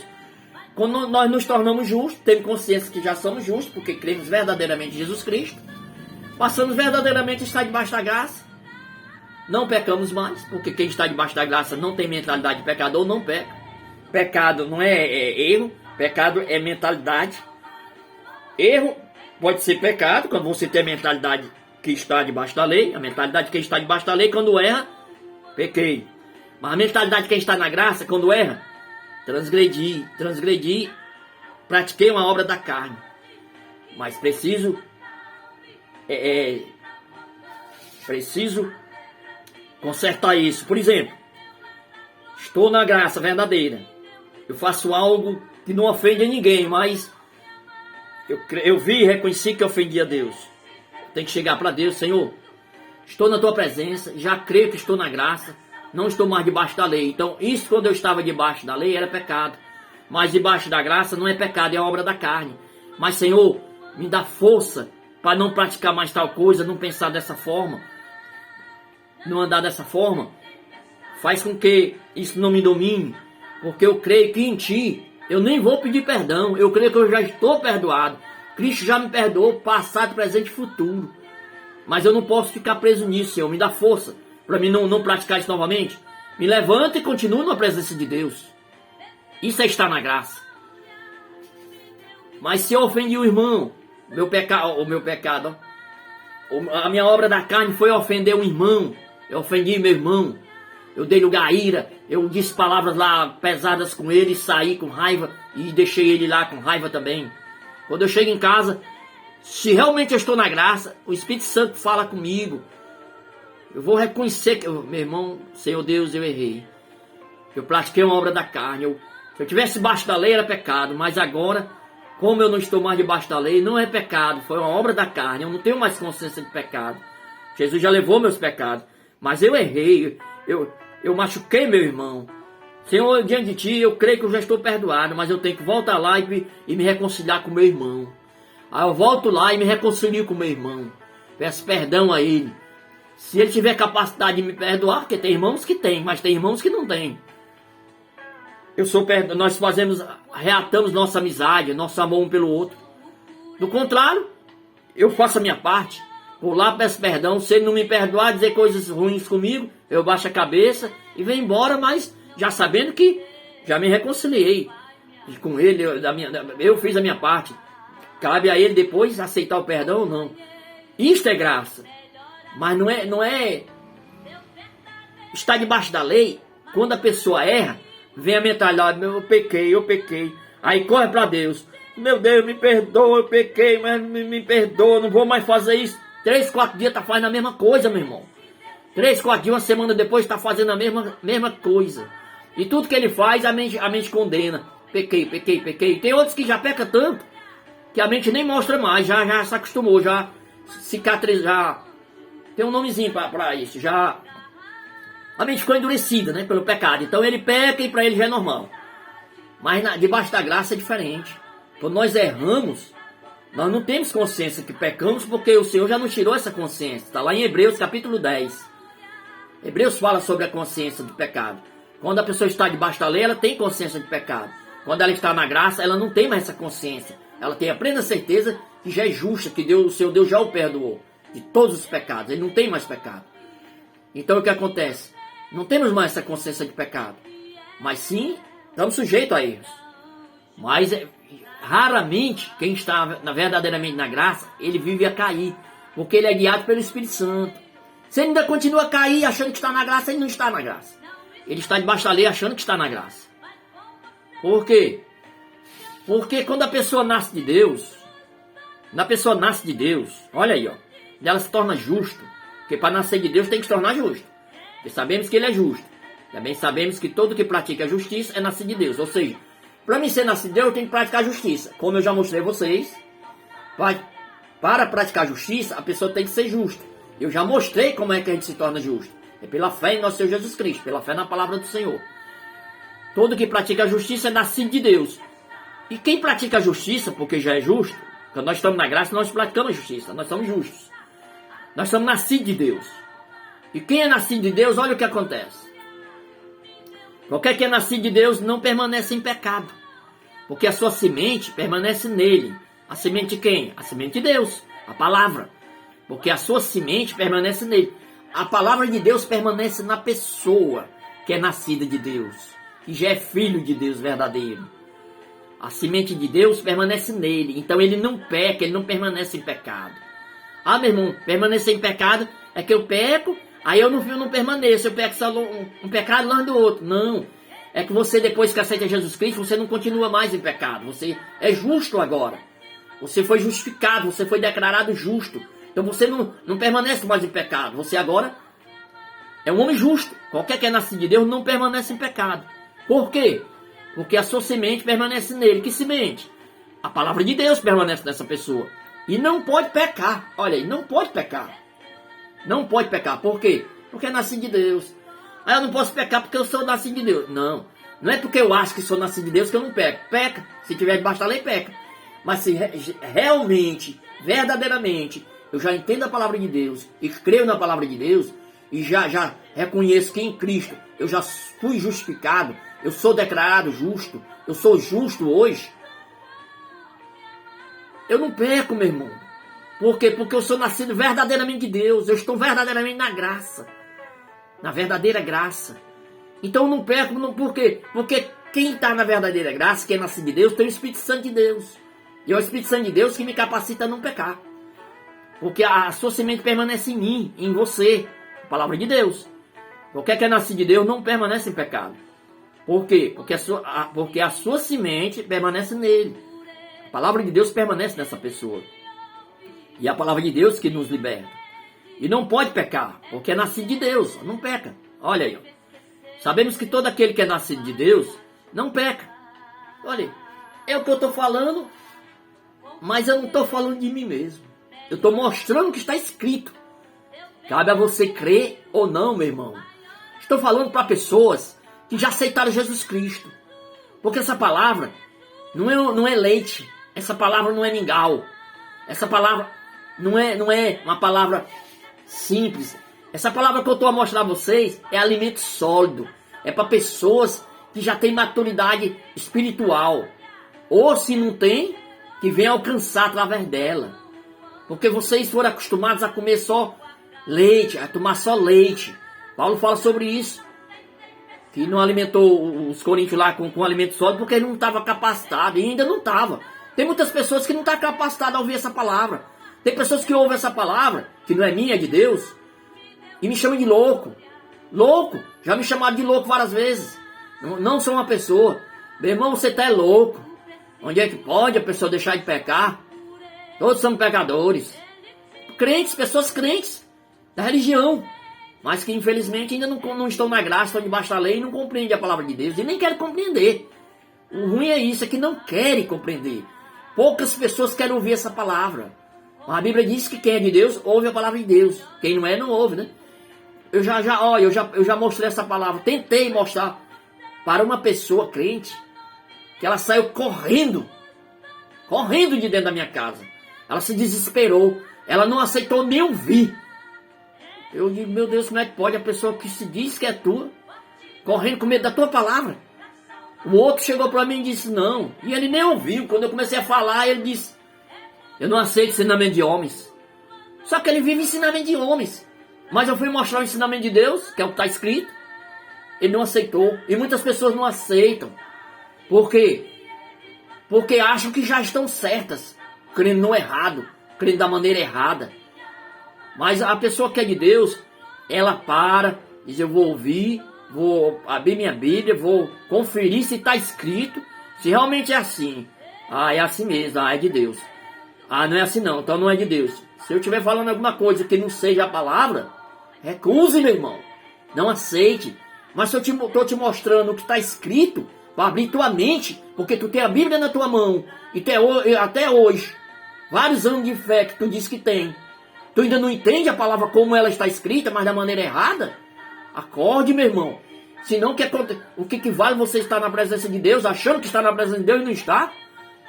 Quando nós nos tornamos justos, temos consciência que já somos justos, porque cremos verdadeiramente em Jesus Cristo. Passamos verdadeiramente a estar debaixo da graça. Não pecamos mais, porque quem está debaixo da graça não tem mentalidade de pecador, não peca. Pecado não é erro, pecado é mentalidade. Erro pode ser pecado, quando você tem a mentalidade que está debaixo da lei. A mentalidade de quem está debaixo da lei, quando erra, pequei. Mas a mentalidade de quem está na graça, quando erra, transgredi, pratiquei uma obra da carne. Mas preciso consertar isso. Por exemplo, estou na graça verdadeira. Eu faço algo que não ofende a ninguém, mas eu vi e reconheci que ofendi a Deus. Tem que chegar para Deus, Senhor, estou na tua presença, já creio que estou na graça, não estou mais debaixo da lei. Então, isso quando eu estava debaixo da lei era pecado. Mas debaixo da graça não é pecado, é obra da carne. Mas, Senhor, me dá força para não praticar mais tal coisa, não pensar dessa forma, não andar dessa forma. Faz com que isso não me domine, porque eu creio que em Ti eu nem vou pedir perdão. Eu creio que eu já estou perdoado. Cristo já me perdoou, passado, presente e futuro. Mas eu não posso ficar preso nisso, Senhor. Me dá força para mim não praticar isso novamente. Me levanta e continua na presença de Deus. Isso é estar na graça. Mas se eu ofendi o irmão, a minha obra da carne foi ofender um irmão. Eu ofendi meu irmão. Eu dei lugar à ira. Eu disse palavras lá pesadas com ele, saí com raiva e deixei ele lá com raiva também. Quando eu chego em casa, se realmente eu estou na graça, o Espírito Santo fala comigo. Eu vou reconhecer que, meu irmão, Senhor Deus, eu errei. Eu pratiquei uma obra da carne. Se eu tivesse debaixo da lei era pecado, mas agora, como eu não estou mais debaixo da lei, não é pecado, foi uma obra da carne. Eu não tenho mais consciência de pecado. Jesus já levou meus pecados, mas eu errei. Eu machuquei meu irmão. Senhor, diante de Ti, eu creio que eu já estou perdoado, mas eu tenho que voltar lá e me reconciliar com meu irmão. Aí eu volto lá e me reconcilio com meu irmão. Peço perdão a ele. Se ele tiver capacidade de me perdoar, porque tem irmãos que tem, mas tem irmãos que não tem. Nós reatamos nossa amizade, nosso amor um pelo outro. Do contrário, eu faço a minha parte. Vou lá, peço perdão. Se ele não me perdoar, dizer coisas ruins comigo, eu baixo a cabeça e venho embora, mas já sabendo que já me reconciliei com ele. Eu fiz a minha parte. Cabe a ele depois aceitar o perdão ou não. Isto é graça. Mas não é estar debaixo da lei. Quando a pessoa erra, vem a mentalidade, eu pequei. Aí corre para Deus. Meu Deus, me perdoa, eu pequei, mas me perdoa, não vou mais fazer isso. 3, 4 dias tá fazendo a mesma coisa, meu irmão. 3, 4 dias, uma semana depois tá fazendo a mesma coisa. E tudo que ele faz, a mente condena. Pequei. Tem outros que já pecam tanto, que a mente nem mostra mais, já se acostumou, já cicatrizar, tem um nomezinho para isso, já a mente ficou endurecida, né, pelo pecado. Então ele peca e para ele já é normal. Mas debaixo da graça é diferente. Quando nós erramos, nós não temos consciência que pecamos, porque o Senhor já nos tirou essa consciência. Está lá em Hebreus capítulo 10. Hebreus fala sobre a consciência do pecado. Quando a pessoa está debaixo da lei, ela tem consciência de pecado. Quando ela está na graça, ela não tem mais essa consciência. Ela tem a plena certeza que já é justa, que Deus, o seu Deus já o perdoou de todos os pecados. Ele não tem mais pecado. Então o que acontece? Não temos mais essa consciência de pecado. Mas sim, estamos sujeitos a erros. Mas raramente, quem está verdadeiramente na graça, ele vive a cair. Porque ele é guiado pelo Espírito Santo. Se ele ainda continua a cair achando que está na graça, ele não está na graça. Ele está debaixo da lei achando que está na graça. Por quê? Porque quando a pessoa nasce de Deus, olha aí, ó, ela se torna justo. Porque para nascer de Deus tem que se tornar justo. Porque sabemos que ele é justo. Também sabemos que todo que pratica a justiça é nascido de Deus. Ou seja, para mim ser nascido de Deus, eu tenho que praticar a justiça. Como eu já mostrei a vocês, para praticar a justiça, a pessoa tem que ser justa. Eu já mostrei como é que a gente se torna justo. É pela fé em nosso Senhor Jesus Cristo, pela fé na palavra do Senhor. Todo que pratica a justiça é nascido de Deus. E quem pratica a justiça, porque já é justo, quando nós estamos na graça, nós praticamos a justiça, nós somos justos. Nós somos nascidos de Deus. E quem é nascido de Deus, olha o que acontece. Qualquer que é nascido de Deus não permanece em pecado. Porque a sua semente permanece nele. A semente de quem? A semente de Deus, a palavra. Porque a sua semente permanece nele. A palavra de Deus permanece na pessoa que é nascida de Deus, que já é filho de Deus verdadeiro. A semente de Deus permanece nele. Então ele não peca, ele não permanece em pecado. Ah, meu irmão, permanecer em pecado é que eu peco, aí eu não permaneço, eu peco só um pecado longe do outro. Não, é que você depois que aceita Jesus Cristo, você não continua mais em pecado. Você é justo agora. Você foi justificado, você foi declarado justo. Então você não permanece mais em pecado. Você agora é um homem justo. Qualquer que é nascido de Deus não permanece em pecado. Por quê? Porque a sua semente permanece nele. Que semente? A palavra de Deus permanece nessa pessoa. E não pode pecar. Olha aí, não pode pecar. Não pode pecar. Por quê? Porque é nascido de Deus. Ah, eu não posso pecar porque eu sou nascido de Deus. Não. Não é porque eu acho que sou nascido de Deus que eu não peco. Peca. Se tiver debaixo da lei, peca. Mas se realmente, verdadeiramente, eu já entendo a palavra de Deus e creio na palavra de Deus e já reconheço que em Cristo eu já fui justificado, eu sou declarado justo, eu sou justo hoje, eu não peco, meu irmão. Por quê? Porque eu sou nascido verdadeiramente de Deus, eu estou verdadeiramente na graça, na verdadeira graça. Então eu não peco, por quê? Porque quem está na verdadeira graça, quem é nascido de Deus, tem o Espírito Santo de Deus. E é o Espírito Santo de Deus que me capacita a não pecar. Porque a sua semente permanece em mim, em você. A palavra de Deus. Qualquer que é nascido de Deus não permanece em pecado. Por quê? Porque a sua semente permanece nele. A palavra de Deus permanece nessa pessoa. E é a palavra de Deus que nos liberta. E não pode pecar, porque é nascido de Deus. Não peca. Olha aí. Sabemos que todo aquele que é nascido de Deus não peca. Olha aí. É o que eu estou falando, mas eu não estou falando de mim mesmo. Eu estou mostrando o que está escrito. Cabe a você crer ou não, meu irmão. Estou falando para pessoas que já aceitaram Jesus Cristo. Porque essa palavra não é leite. Essa palavra não é mingau. Essa palavra não é uma palavra simples. Essa palavra que eu estou a mostrar a vocês é alimento sólido. É para pessoas que já têm maturidade espiritual. Ou se não tem, que venha alcançar através dela. Porque vocês foram acostumados a comer só leite, a tomar só leite. Paulo fala sobre isso. Que não alimentou os coríntios lá com alimento sólido porque ele não estava capacitado. E ainda não estava. Tem muitas pessoas que não estão capacitadas a ouvir essa palavra. Tem pessoas que ouvem essa palavra, que não é minha, é de Deus, e me chamam de louco. Louco. Já me chamaram de louco várias vezes. Não sou uma pessoa. Meu irmão, você está louco. Onde é que pode a pessoa deixar de pecar? Todos somos pecadores. Crentes, pessoas crentes da religião. Mas que infelizmente ainda não estão na graça, estão debaixo da lei e não compreendem a palavra de Deus. E nem querem compreender. O ruim é isso, é que não querem compreender. Poucas pessoas querem ouvir essa palavra. A Bíblia diz que quem é de Deus ouve a palavra de Deus. Quem não é, não ouve, né? Eu já mostrei essa palavra. Tentei mostrar para uma pessoa crente que ela saiu correndo de dentro da minha casa. Ela se desesperou. Ela não aceitou nem ouvir. Eu digo, meu Deus, como é que pode a pessoa que se diz que é tua, correndo com medo da tua palavra? O outro chegou para mim e disse não. E ele nem ouviu. Quando eu comecei a falar, ele disse, eu não aceito ensinamento de homens. Só que ele vive ensinamento de homens. Mas eu fui mostrar o ensinamento de Deus, que é o que está escrito. Ele não aceitou. E muitas pessoas não aceitam. Por quê? Porque acham que já estão certas, crendo no errado, crendo da maneira errada. Mas a pessoa que é de Deus, ela para, diz, eu vou ouvir, vou abrir minha Bíblia, vou conferir se está escrito, se realmente é assim. Ah, é assim mesmo, ah, é de Deus. Ah, não é assim não, então não é de Deus. Se eu estiver falando alguma coisa que não seja a palavra, recuse, meu irmão. Não aceite. Mas se eu estou te mostrando o que está escrito, para abrir tua mente, porque tu tem a Bíblia na tua mão, e até hoje, vários anos de fé que tu diz que tem, tu ainda não entende a palavra como ela está escrita, mas da maneira errada? Acorde, meu irmão. Senão, o que vale você estar na presença de Deus, achando que está na presença de Deus e não está?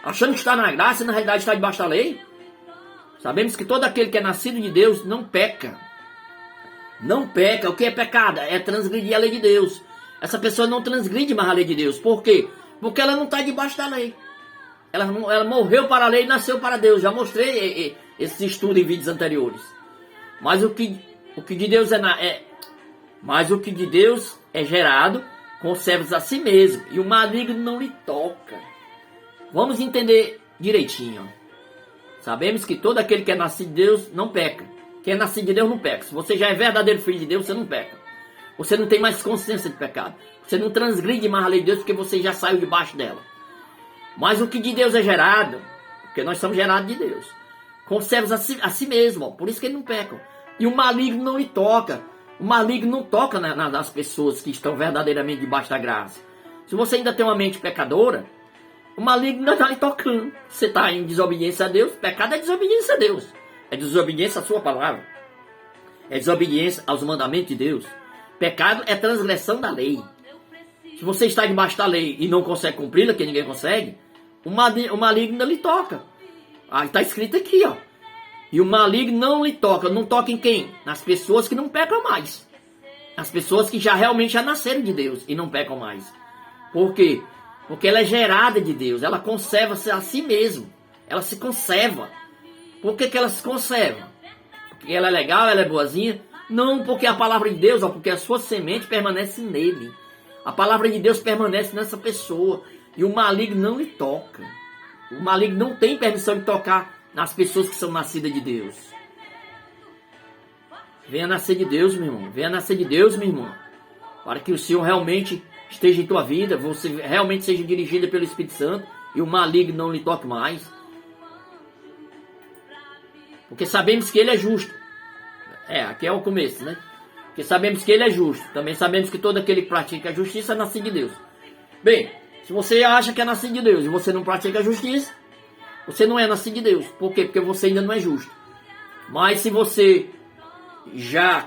Achando que está na graça e na realidade está debaixo da lei? Sabemos que todo aquele que é nascido de Deus não peca. Não peca. O que é pecado? É transgredir a lei de Deus. Essa pessoa não transgride mais a lei de Deus. Por quê? Porque ela não está debaixo da lei. Ela morreu para a lei e nasceu para Deus. Já mostrei esse estudo em vídeos anteriores. Mas o que de Deus mas o que de Deus é gerado, conserva a si mesmo. E o maligno não lhe toca. Vamos entender direitinho. Sabemos que todo aquele que é nascido de Deus não peca. Quem é nascido de Deus não peca. Se você já é verdadeiro filho de Deus, você não peca. Você não tem mais consciência de pecado. Você não transgride mais a lei de Deus porque você já saiu debaixo dela. Mas o que de Deus é gerado, porque nós somos gerados de Deus, conserva a si mesmo. Ó, por isso que ele não peca. E o maligno não lhe toca. O maligno não toca nas pessoas que estão verdadeiramente debaixo da graça. Se você ainda tem uma mente pecadora, o maligno não está lhe tocando. Você está em desobediência a Deus. Pecado é desobediência a Deus. É desobediência à sua palavra. É desobediência aos mandamentos de Deus. Pecado é transgressão da lei. Se você está debaixo da lei e não consegue cumpri-la, que ninguém consegue, o maligno não lhe toca. Ah, está escrito aqui, ó. E o maligno não lhe toca. Não toca em quem? Nas pessoas que não pecam mais. As pessoas que realmente já nasceram de Deus e não pecam mais. Por quê? Porque ela é gerada de Deus. Ela conserva-se a si mesma. Ela se conserva. Por que ela se conserva? Porque ela é legal, ela é boazinha? Não, porque a palavra de Deus, ó, porque a sua semente permanece nele. A palavra de Deus permanece nessa pessoa. E o maligno não lhe toca. O maligno não tem permissão de tocar nas pessoas que são nascidas de Deus. Venha nascer de Deus, meu irmão. Venha nascer de Deus, meu irmão. Para que o Senhor realmente esteja em tua vida. Você realmente seja dirigida pelo Espírito Santo. E o maligno não lhe toque mais. Porque sabemos que Ele é justo. Aqui é o começo, né? Porque sabemos que Ele é justo. Também sabemos que todo aquele que pratica a justiça é nascido de Deus. Bem, se você acha que é nascido de Deus e você não pratica a justiça, você não é nascido de Deus. Por quê? Porque você ainda não é justo. Mas se você já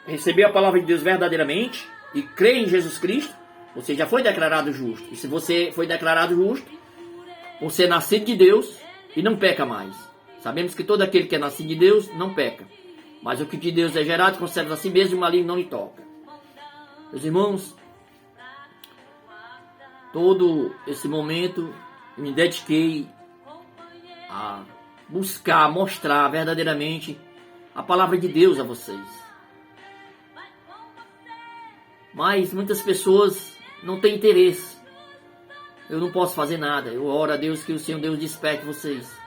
recebeu a palavra de Deus verdadeiramente e crê em Jesus Cristo, você já foi declarado justo. E se você foi declarado justo, você é nascido de Deus e não peca mais. Sabemos que todo aquele que é nascido de Deus não peca. Mas o que de Deus é gerado conserva a si mesmo e o maligno não lhe toca. Meus irmãos, todo esse momento eu me dediquei a buscar, mostrar verdadeiramente a palavra de Deus a vocês. Mas muitas pessoas não têm interesse. Eu não posso fazer nada. Eu oro a Deus que o Senhor Deus desperte vocês.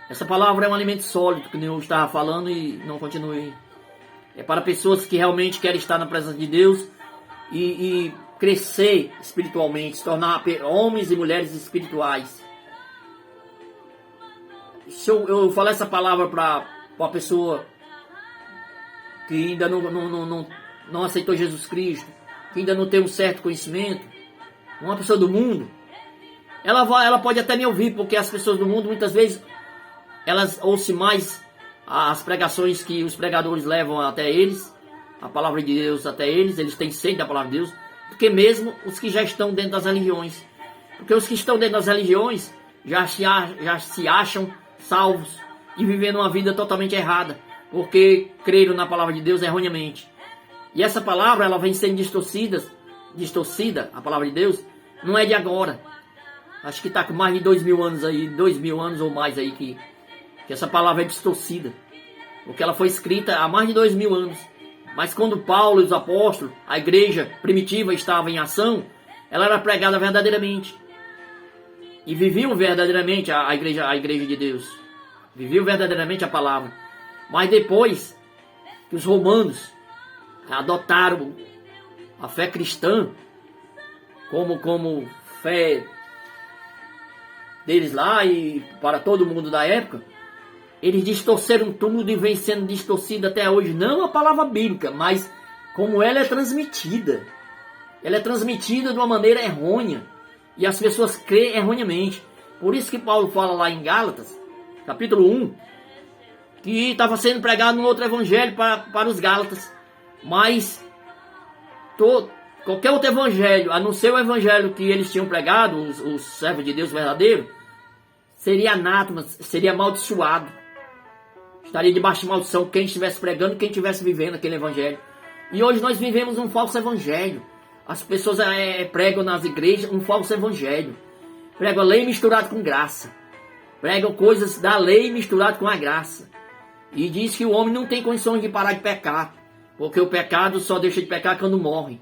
Essa palavra é um alimento sólido, que eu estava falando e não continuei. É para pessoas que realmente querem estar na presença de Deus e crescer espiritualmente, se tornar homens e mulheres espirituais. Se eu falar essa palavra para uma pessoa que ainda não aceitou Jesus Cristo, que ainda não tem um certo conhecimento, uma pessoa do mundo, ela pode até me ouvir, porque as pessoas do mundo muitas vezes elas ouçam mais as pregações que os pregadores levam até eles, a palavra de Deus até eles, eles têm sede da palavra de Deus, do que mesmo os que já estão dentro das religiões. Porque os que estão dentro das religiões já se acham salvos e vivendo uma vida totalmente errada, porque creram na palavra de Deus erroneamente. E essa palavra, ela vem sendo distorcida, a palavra de Deus, não é de agora. Acho que está com mais de 2000 anos aí, 2000 anos ou mais aí que essa palavra é distorcida. Porque ela foi escrita há mais de 2000 anos. Mas quando Paulo e os apóstolos, a igreja primitiva estava em ação, ela era pregada verdadeiramente. E viviam verdadeiramente a igreja de Deus. Viviam verdadeiramente a palavra. Mas depois que os romanos adotaram a fé cristã como fé deles lá e para todo mundo da época, eles distorceram tudo e vem sendo distorcido até hoje. Não a palavra bíblica, mas como ela é transmitida. Ela é transmitida de uma maneira errônea. E as pessoas creem erroneamente. Por isso que Paulo fala lá em Gálatas, capítulo 1, que estava sendo pregado um outro evangelho para os Gálatas. Mas qualquer outro evangelho, a não ser o evangelho que eles tinham pregado, os servos de Deus verdadeiro, seria anátema, seria amaldiçoado. Estaria debaixo de maldição quem estivesse pregando, quem estivesse vivendo aquele evangelho. E hoje nós vivemos um falso evangelho. As pessoas pregam nas igrejas um falso evangelho. Pregam a lei misturada com graça. Pregam coisas da lei misturada com a graça. E diz que o homem não tem condições de parar de pecar. Porque o pecado só deixa de pecar quando morre.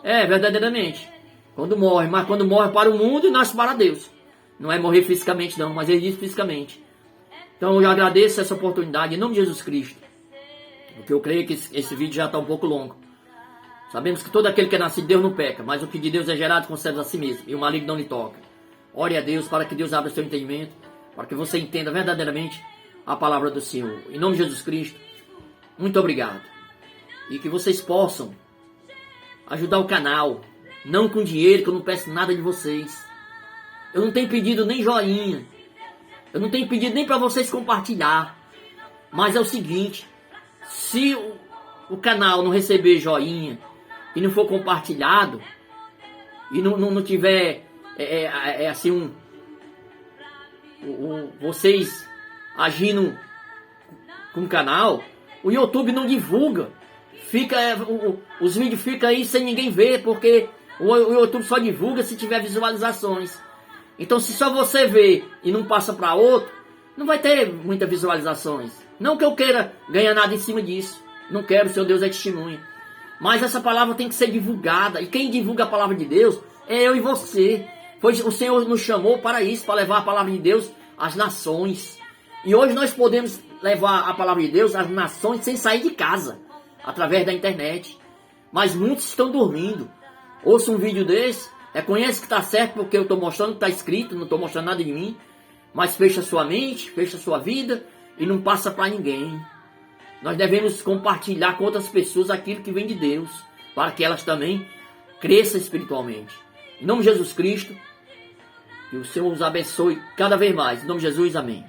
É, verdadeiramente. Quando morre. Mas quando morre para o mundo, nasce para Deus. Não é morrer fisicamente não, mas ele diz fisicamente. Então eu agradeço essa oportunidade em nome de Jesus Cristo. Porque eu creio que esse vídeo já está um pouco longo. Sabemos que todo aquele que é nascido de Deus não peca, mas o que de Deus é gerado conserva a si mesmo, e o maligno não lhe toca. Ore a Deus para que Deus abra seu entendimento, para que você entenda verdadeiramente a palavra do Senhor. Em nome de Jesus Cristo, muito obrigado. E que vocês possam ajudar o canal, não com dinheiro, que eu não peço nada de vocês. Eu não tenho pedido nem joinha, eu não tenho pedido nem para vocês compartilhar. Mas é o seguinte, se o canal não receber joinha e não for compartilhado, e não tiver assim vocês agindo com o canal, o YouTube não divulga. Os vídeos ficam aí sem ninguém ver, porque o YouTube só divulga se tiver visualizações. Então se só você vê e não passa para outro, não vai ter muitas visualizações. Não que eu queira ganhar nada em cima disso. Não quero, seu Deus é testemunha. Mas essa palavra tem que ser divulgada. E quem divulga a palavra de Deus é eu e você. Pois o Senhor nos chamou para isso, para levar a palavra de Deus às nações. E hoje nós podemos levar a palavra de Deus às nações sem sair de casa, através da internet. Mas muitos estão dormindo. Ouça um vídeo desse, reconhece que está certo porque eu estou mostrando o que está escrito, não estou mostrando nada de mim. Mas fecha sua mente, fecha sua vida e não passa para ninguém. Nós devemos compartilhar com outras pessoas aquilo que vem de Deus, para que elas também cresçam espiritualmente. Em nome de Jesus Cristo, que o Senhor os abençoe cada vez mais. Em nome de Jesus, amém.